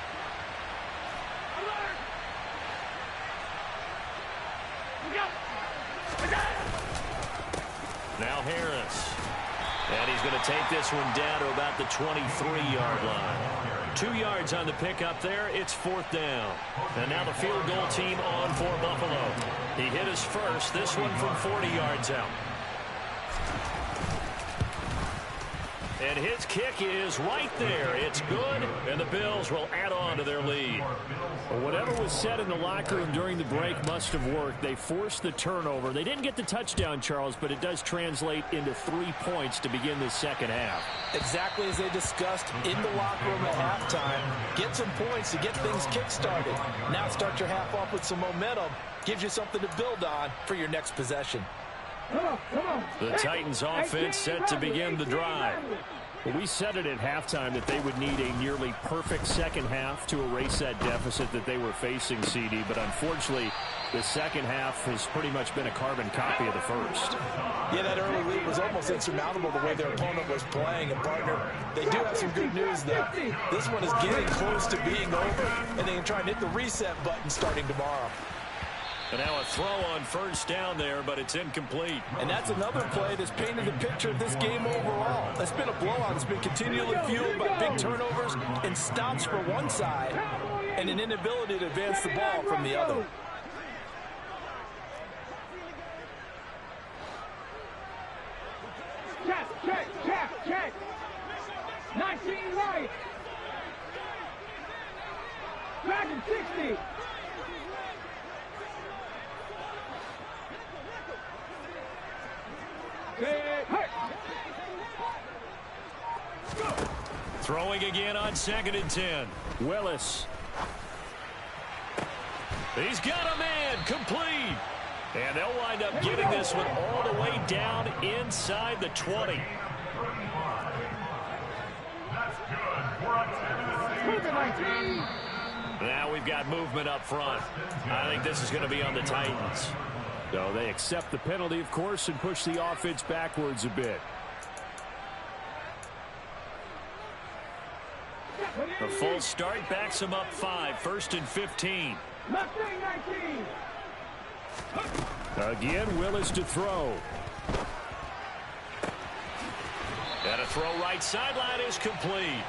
Now Harris. And he's going to take this one down to about the 23-yard line. 2 yards on the pickup there. It's 4th down. And now the field goal team on for Buffalo. He hit his first. This one from 40 yards out. And his kick is right there. It's good, and the Bills will add on to their lead. Well, whatever was said in the locker room during the break must have worked. They forced the turnover. They didn't get the touchdown, Charles, but it does translate into 3 points to begin the second half. Exactly as they discussed in the locker room at halftime. Get some points to get things kick-started. Now start your half off with some momentum. Gives you something to build on for your next possession. The Titans offense set to begin the drive. Well, we said it at halftime that they would need a nearly perfect second half to erase that deficit that they were facing, CD. But unfortunately, the second half has pretty much been a carbon copy of the first. Yeah, that early lead was almost insurmountable the way their opponent was playing. And, partner, they do have some good news, though. This one is getting close to being over, and they can try and hit the reset button starting tomorrow. And now a throw on 1st down there, but it's incomplete. And that's another play that's painted the picture of this game overall. It's been a blowout. It's been continually fueled by big turnovers and stops for one side and an inability to advance the ball from the other. Check. 19 right. Dragon 60. Throwing again on 2nd and 10. Willis. He's got a man, complete. And they'll wind up getting this one all the way down inside the 20. That's good for a 10 to 6 Now we've got movement up front. I think this is going to be on the Titans. So they accept the penalty, of course, and push the offense backwards a bit. A full start backs them up 5, 1st and 15. Again, Willis to throw. And a throw right sideline is complete.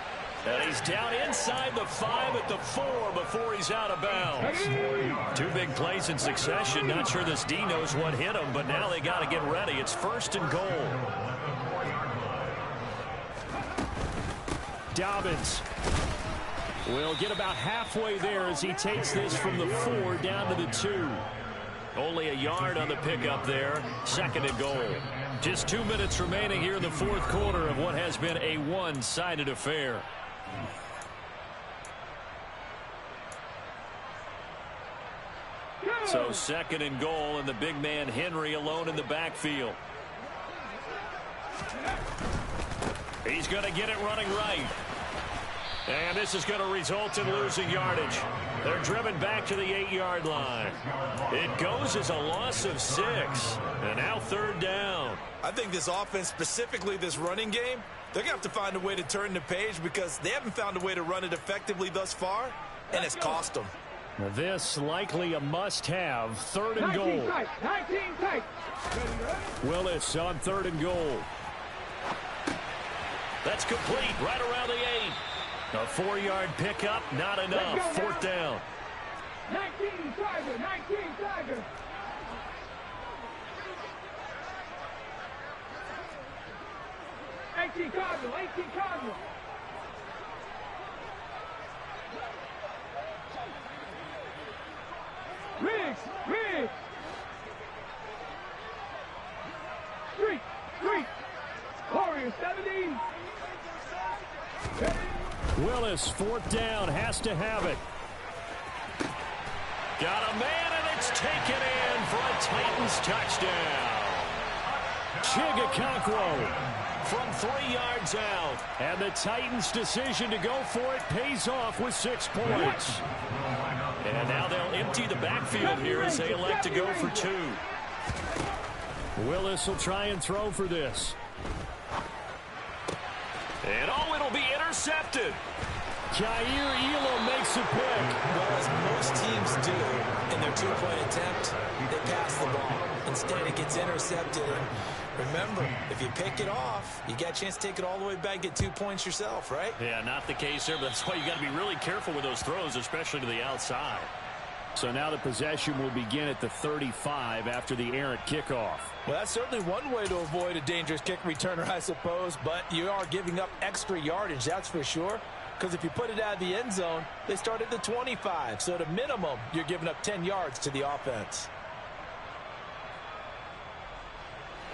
And he's down inside the 5 at the 4 before he's out of bounds. 2 big plays in succession. Not sure this D knows what hit him, but now they got to get ready. It's 1st and goal. Dobbins will get about halfway there as he takes this from the 4 down to the 2. Only a yard on the pickup there. 2nd and goal. Just 2 minutes remaining here in the 4th quarter of what has been a one-sided affair. So 2nd and goal, and the big man Henry alone in the backfield. He's going to get it running right. And this is going to result in losing yardage. They're driven back to the 8-yard line. It goes as a loss of 6. And now 3rd down. I think this offense, specifically this running game, they're going to have to find a way to turn the page because they haven't found a way to run it effectively thus far, and it's cost them. This likely a must-have. 3rd and goal. 19 tight. Willis on 3rd and goal. That's complete right around the 8. A 4-yard pickup, not enough. 4th down. 19 Tiger, 19 Tiger. Cardinal, 18 Cardinal. Riggs. Street. Warriors, 17. Willis, 4th down, has to have it. Got a man, and it's taken in for a Titans touchdown. Chigakonkwo from 3 yards out. And the Titans' decision to go for it pays off with 6 points. And now they'll empty the backfield here as they elect to go for 2. Willis will try and throw for this. And it'll be intercepted. Jair Elam makes a pick. Well, as most teams do in their 2-point attempt, they pass the ball. Instead, it gets intercepted. And remember, if you pick it off, you got a chance to take it all the way back, get 2 points yourself, right? Yeah, not the case there, but that's why you got to be really careful with those throws, especially to the outside. So now the possession will begin at the 35 after the errant kickoff. Well, that's certainly one way to avoid a dangerous kick returner, I suppose, but you are giving up extra yardage, that's for sure. Because if you put it out of the end zone, they start at the 25. So at a minimum, you're giving up 10 yards to the offense.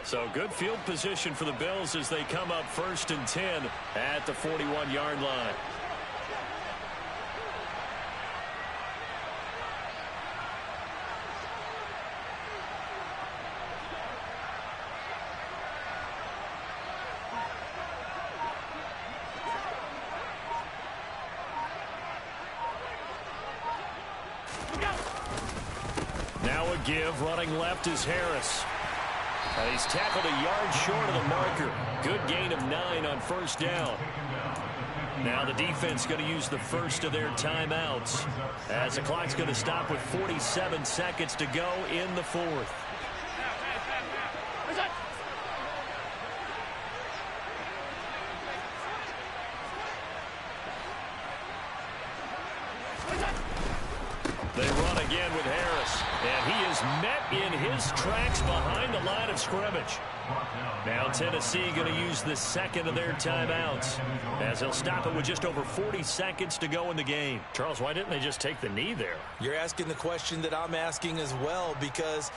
So good field position for the Bills as they come up 1st and 10 at the 41-yard line. Now a give, running left is Harris. He's tackled a yard short of the marker. Good gain of 9 on 1st down. Now the defense going to use the first of their timeouts as the clock's going to stop with 47 seconds to go in the 4th. They run again with Harris, and he is met in his tracks behind the line of scrimmage. Now Tennessee going to use the second of their timeouts as they'll stop it with just over 40 seconds to go in the game. Charles, why didn't they just take the knee there? You're asking the question that I'm asking as well, because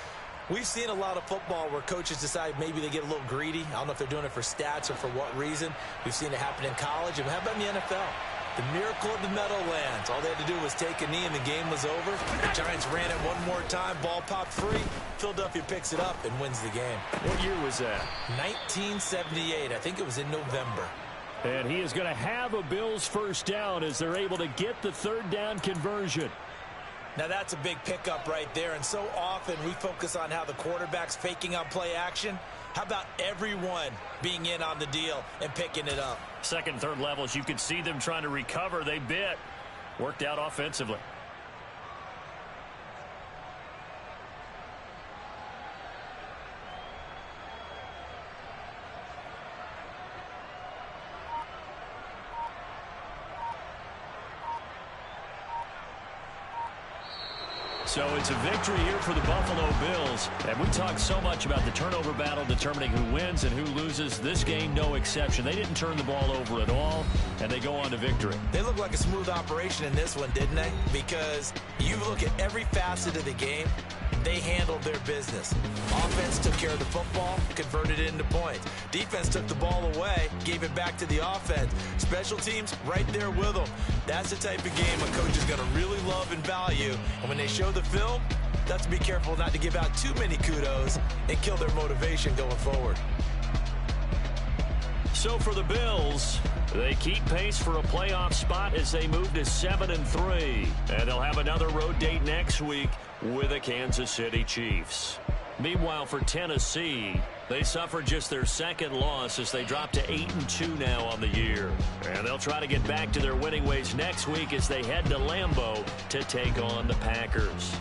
we've seen a lot of football where coaches decide maybe they get a little greedy. I don't know if they're doing it for stats or for what reason. We've seen it happen in college. And how about in the NFL? The miracle of the Meadowlands. All they had to do was take a knee and the game was over. The Giants ran it one more time. Ball popped free. Philadelphia picks it up and wins the game. What year was that? 1978. I think it was in November. And he is going to have a Bills first down as they're able to get the third down conversion. Now that's a big pickup right there, and so often we focus on how the quarterback's faking on play action. How about everyone being in on the deal and picking it up? Second, third levels, you could see them trying to recover. They bit. Worked out offensively. So it's a victory here for the Buffalo Bills. And we talk so much about the turnover battle determining who wins and who loses. This game, no exception. They didn't turn the ball over at all, and they go on to victory. They look like a smooth operation in this one, didn't they? Because you look at every facet of the game, they handled their business. Offense took care of the football, converted it into points. Defense took the ball away, gave it back to the offense. Special teams, right there with them. That's the type of game a coach is going to really love and value. And when they show the film, that's to be careful not to give out too many kudos and kill their motivation going forward. So for the Bills, they keep pace for a playoff spot as they move to 7-3. And they'll have another road date next week with the Kansas City Chiefs. Meanwhile, for Tennessee, they suffered just their second loss as they drop to 8-2 now on the year. And they'll try to get back to their winning ways next week as they head to Lambeau to take on the Packers.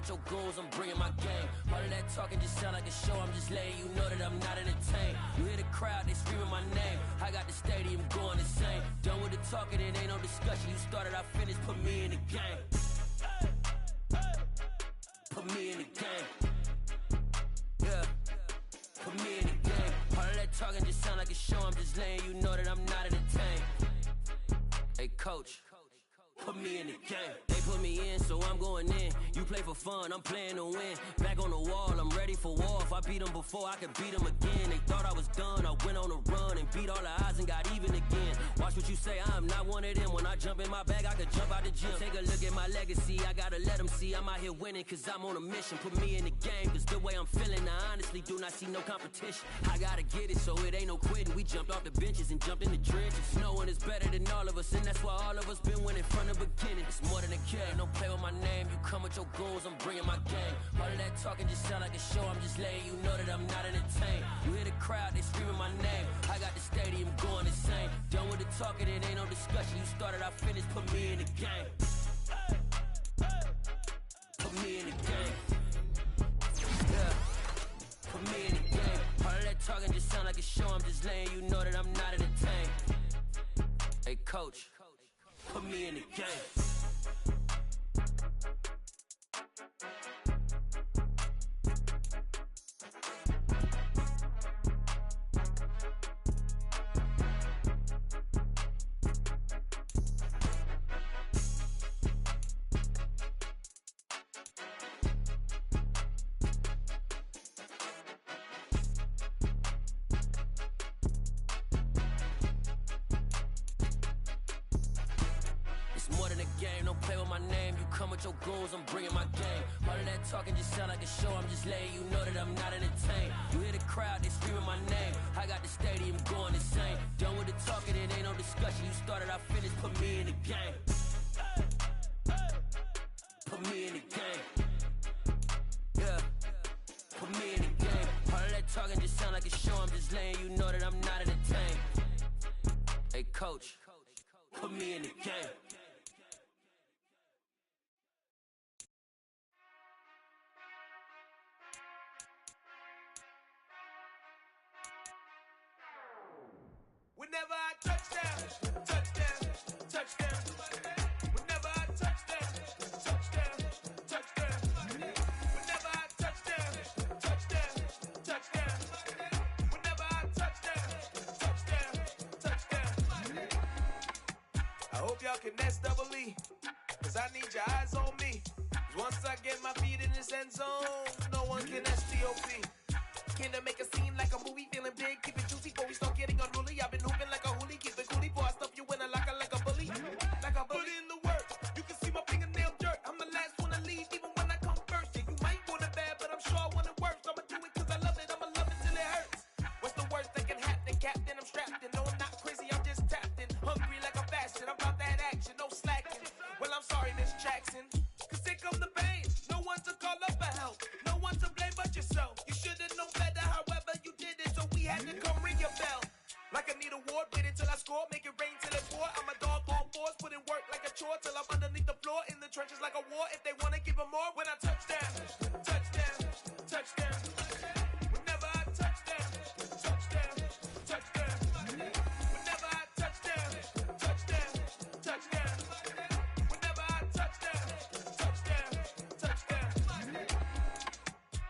Your goals, I'm bringing my game. All of that talking just sound like a show. I'm just letting you know that I'm not entertained. You hear the crowd, they screaming my name. I got the stadium going insane. Done with the talking, it ain't no discussion. You started, I finished, put me in the game. Put me in the game. Yeah. Put me in the game. All of that talking just sound like a show. I'm just letting you know that I'm not entertained. Hey, coach. Put me in the game. They put me in, so I'm going in. You play for fun, I'm playing to win. Back on the wall, I'm ready for war. If I beat them before, I could beat them again. They thought I was done, I went on a run and beat all the odds and got even again. Watch what you say, I'm not one of them. When I jump in my bag, I could jump out the gym. Take a look at my legacy, I gotta let them see I'm out here winning, cause I'm on a mission. Put me in the game, cause the way I'm feeling, I honestly do not see no competition. I gotta get it, so it ain't no quitting. We jumped off the benches and jumped in the trenches. No one is better than all of us, and that's why all of us been winning from the beginning. It's more than a game, don't play with my name. You come with your goals, I'm bringing my game. All of that talking just sound like a show. I'm just letting you know that I'm not entertained. You hear the crowd, they screaming my name. I got the stadium going insane. Done with the talking, it ain't no discussion. You started, I finished, put me in the game. Put me in the game. Yeah. Put me in the game. All of that talking just sound like a show. I'm just letting you know that I'm not entertained. Hey, coach. Put me in the game. More than a game, don't play with my name. You come with your goals, I'm bringing my game. All of that talking just sound like a show. I'm just letting you know that I'm not entertained. You hear the crowd, they screaming my name. I got the stadium going insane. Done with the talking, it ain't no discussion. You started, I finished, put me in the game. Put me in the game. Yeah. Put me in the game. All of that talking just sound like a show. I'm just letting you know that I'm not entertained. Hey, coach. Put me in the game. Whenever I touchdown, touchdown, touchdown. Whenever I touchdown, touchdown, touchdown. Whenever I touchdown, touchdown, touchdown. Whenever I touchdown, touchdown, touchdown. I hope y'all can nest double E, cause I need your eyes on me. Once I get my feet in this end zone, no one can STOP. Can I make a scene like a movie, feeling big, keep it juicy before we start getting unruly. I've been hooping like a hoolie, keep it coolie before I stuff you in a locker like a bully. Like a bully. Put in the work, you can see my fingernail dirt. I'm the last one to leave, even when I come first. Yeah, you might want it bad, but I'm sure I want it worse. I'ma do it cause I love it, I'ma love it till it hurts. What's the worst that can happen, Captain? I'm strapped in, no I'm not crazy, I'm just tapped in. Hungry like I'm fasting, I'm about that action, no slacking. Well, I'm sorry, Miss Jackson, cause here come the pain. No one to call up for help, no one to blame but yourself. You should've known better, however you did it, so we had to come ring your bell. Like I need a ward, wait until I score, make it rain till it pour. I'm a dog on fours, put in work like a chore till I'm underneath the floor, in the trenches like a war. If they wanna give them more, when I touchdown, touchdown, touchdown. Whenever I touchdown, touchdown, touchdown. Whenever I touchdown, touchdown, touchdown. Whenever I touchdown, touchdown, touchdown.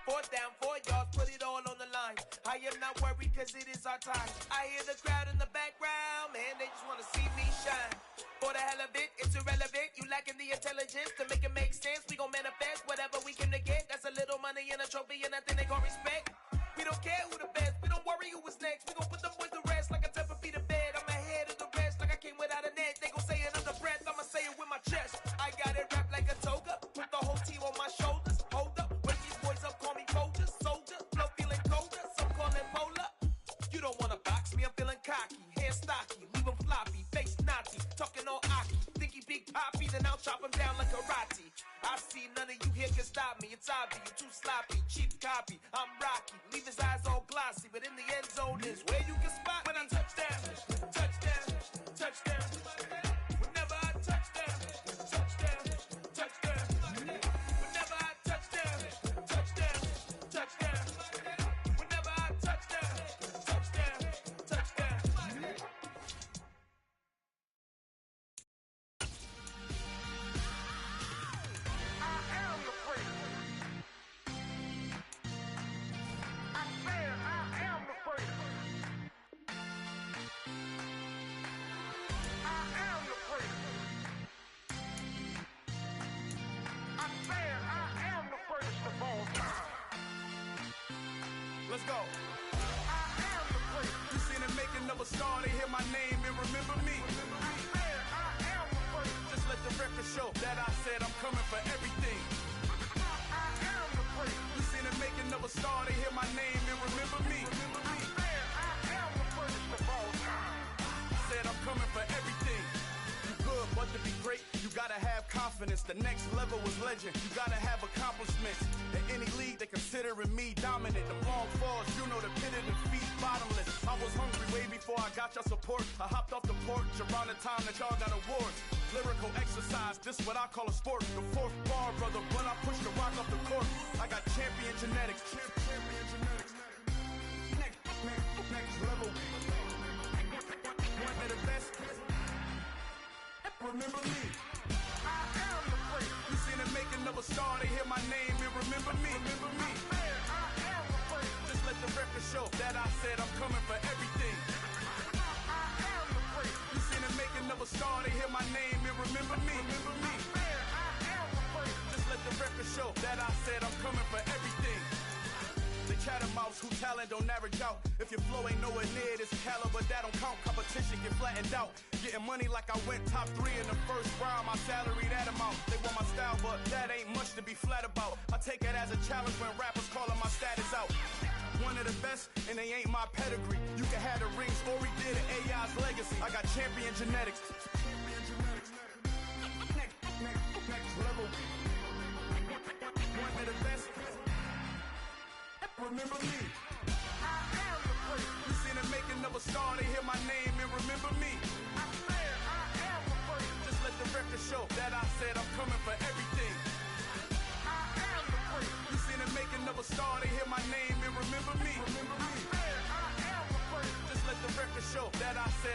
4th down, 4 yards, put it all on the line. I am not worried cause it is our time. I hear the crowd in the background, man, they just wanna see me shine. For the hell of it, it's irrelevant. You lacking the intelligence to make it make sense. We gon' manifest whatever we came to get. That's a little money and a trophy and nothing they call respect. We don't care who the best, we don't worry who was next. We gon' put them boys to rest like a 10 feet of bed. I'm ahead of the rest like I came without a net. They gon' say it under breath, I'ma say it with my chest. I got it wrapped like a toga, put the whole team on my shoulders. Hold up, wake these boys up, call me Folger, soldier, flow feeling colder, some call it polar. You don't wanna box me, I'm feeling cocky, hair stocky, leave him floppy, face naughty, talking all aki, think he big poppy, then I'll chop him down like karate. I see none of you here can stop me, it's obvious, you too sloppy, cheap copy, I'm Rocky, leave his eyes all glossy, but in the end zone is where you can spot when I touchdown, touchdown, touchdown. Whenever I touchdown, touchdown, touchdown. Whenever I touchdown, touchdown, touchdown. Whenever I touchdown, touchdown, touchdown. I am the freak. I said I am the freak. I am the freak. I said I am the freakest of all time. Let's go. I am the freak. You seen the making of a star, they hear my name and remember me. I said I am the freak. Just let the record show that I said I'm coming for everything. I am the freak. You seen the making of a star, they hear my name and remember me. I said I am the freakest of all time. Said I'm coming for everything. You good, but to be great, you gotta have confidence. The next level was legend. You gotta have accomplishments. In any league, they considering me dominant. The long falls, you know the pit of defeat, bottomless. I was hungry way before I got your support. I hopped off the porch around the time that y'all got awards. Lyrical exercise, this what I call a sport. The 4th bar, brother, when I push the rock off the court. I got champion genetics. Champion genetics. Next level. One of the best. Remember me. I am the freak. You seen the making of a star, they hear my name and remember me. Remember me. I said I am the freak. Just let the record show that I said I'm coming for everything. I am the freak. You seen the making of a star, they hear my name and remember me. Remember me. I said I am the freak. Just let the record show that I said I'm coming for everything. They chattermouths who talent don't average out. If your flow ain't nowhere near this caliber, that don't count. Competition get flattened out. Getting money like I went top 3 in the first round. My salary that amount. They want my style, but that ain't much to be flat about. I take it as a challenge when rappers calling my status out. One of the best, and they ain't my pedigree. You can have the rings, or we did it, AI's legacy. I got champion genetics. Next level. One of the best. Remember me. I am the freak. You seen the making of a star, they hear my name and remember me. I said I am the freak. Just let the record show that I said I'm coming for everything. I am the freak. You seen the making of a star, they hear my name and remember me. Remember me. I said I am the freak. Just let the record show that I said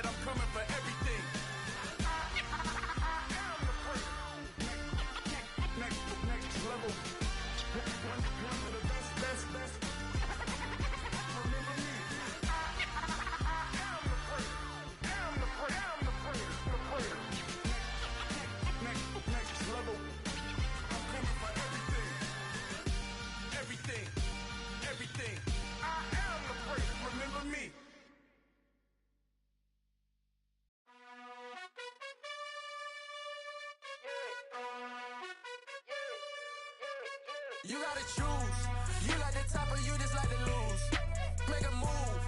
everything. I am the great, remember me. You gotta choose. You like the top or you just like to lose. Make a move.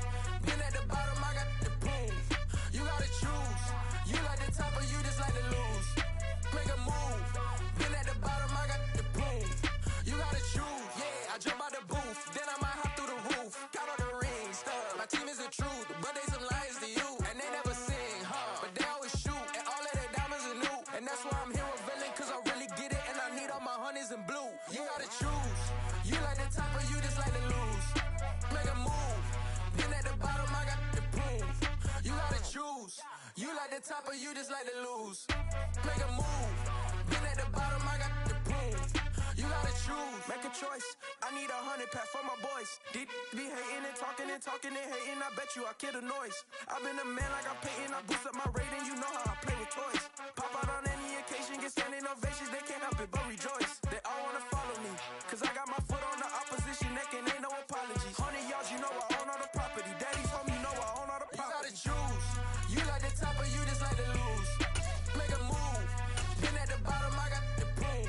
Been at the bottom, I got the proof. You gotta choose. You like the top or you just like to lose. Make a move. Been at the bottom, I got the proof. You gotta choose. Yeah, I jump out the booth, then I might hop through the roof. Count all the rings, stuff. My team is the truth, but they some liars to you. And they never sing, but they always shoot. And all of their diamonds are new. And that's why I'm here revealing, cause I really get it. And I need all my honeys in blue. You gotta choose. You like the top or you just like to lose. Make a move. Been at the bottom, I got the proof. You gotta choose. You like the top or you just like to lose. Make a move. Been at the bottom, I got the proof. You gotta choose. Make a choice. I need 100 pack for my boys. Deep be hating and talking and hating. I bet you I kill the noise. I've been a man like I'm Peyton. I boost up my rating. You know how I play with toys. Pop out on any occasion, get standing ovations. They can't help it but rejoice. They all wanna follow me, cause I got my foot on the opposition neck and ain't no apologies. 100 yards, you know I own all the property. Daddy's home, you know I own all the property. You gotta choose. You like the top or you just like to lose. Make a move. Been at the bottom, I got the proof.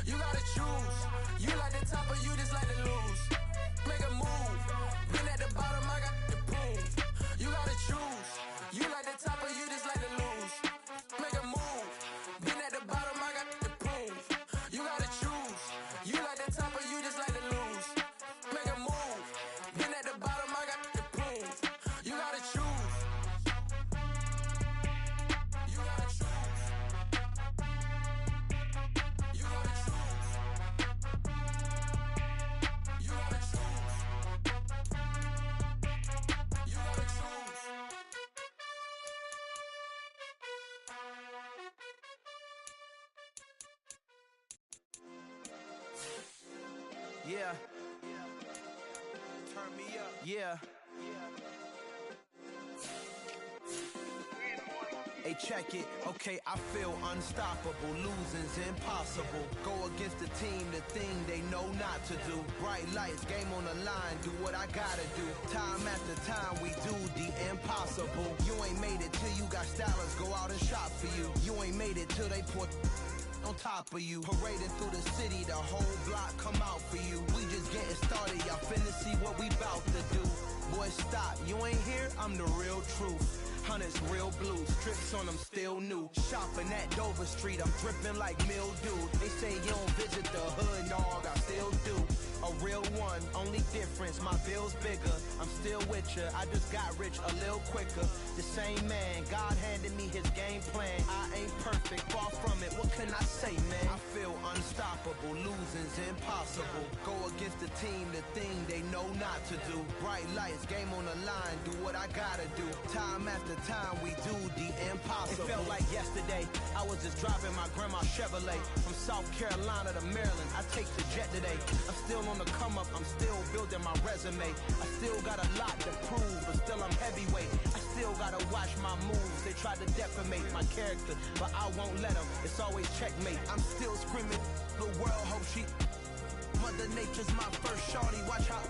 You gotta choose. You like the top or you just like to lose. Make a move. Been at the bottom, I got the proof. You gotta choose. You like the top or you just like to lose. Make a move. Been at the bottom, I got the proof. You gotta choose. You like the top or you just like to lose. Make a move. Been at the bottom, I got the proof. You gotta choose. You gotta choose. You gotta choose. You gotta choose. You gotta choose. Yeah. Turn me up. Yeah. Hey, check it. Okay, I feel unstoppable. Losing's impossible. Go against the team, the thing they know not to do. Bright lights, game on the line. Do what I gotta do. Time after time, we do the impossible. You ain't made it till you got stylers go out and shop for you. You ain't made it till they put on top of you. Parading through the city, the whole block come out for you. We just getting started, y'all finna see what we bout to do. Boy, stop, you ain't here, I'm the real truth. Hunters real blue, strips on them still new. Shopping at Dover Street, I'm dripping like mildew. They say you don't visit the hood, dog, I still do. A real one, only difference, my bill's bigger. I'm still with ya, I just got rich a little quicker. The same man, God handed me his game plan. I ain't perfect, far from it, what can I say, man? I feel unstoppable, losing's impossible. Go against the team, the thing they know not to do. Bright lights, game on the line, do what I gotta do. Time after time, we do the impossible. It felt like yesterday, I was just driving my grandma's Chevrolet. From South Carolina to Maryland, I take the jet today. I'm still on the come up, I'm still building my resume. I still got a lot to prove, but still I'm heavyweight. I still gotta watch my moves, they try to defamate my character, but I won't let them, it's always checkmate. I'm still screaming, the world hope she Mother Nature's my first shorty, watch how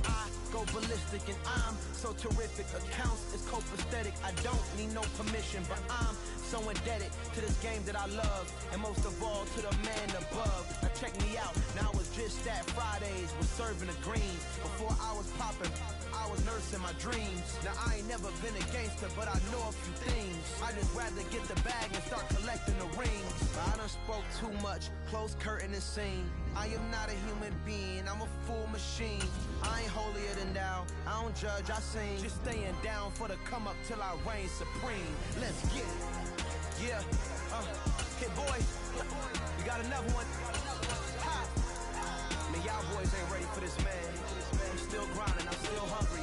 I go ballistic and I'm so terrific. Accounts is copacetic, I don't need no permission, but I'm so indebted to this game that I love, and most of all to the man above. Now check me out, now I was just at Fridays, was serving the greens. Before I was popping, I was nursing my dreams. Now I ain't never been a gangster, but I know a few things. I just rather get the bag and start collecting the rings. I done spoke too much, close curtain and scene. I am not a human being, I'm a full machine. I ain't holier than thou, I don't judge, I sing. Just staying down for the come up till I reign supreme. Let's get it. Yeah, hey boys, we got another one. Ha! Man, y'all boys ain't ready for this, man. I'm still grinding, I'm still hungry.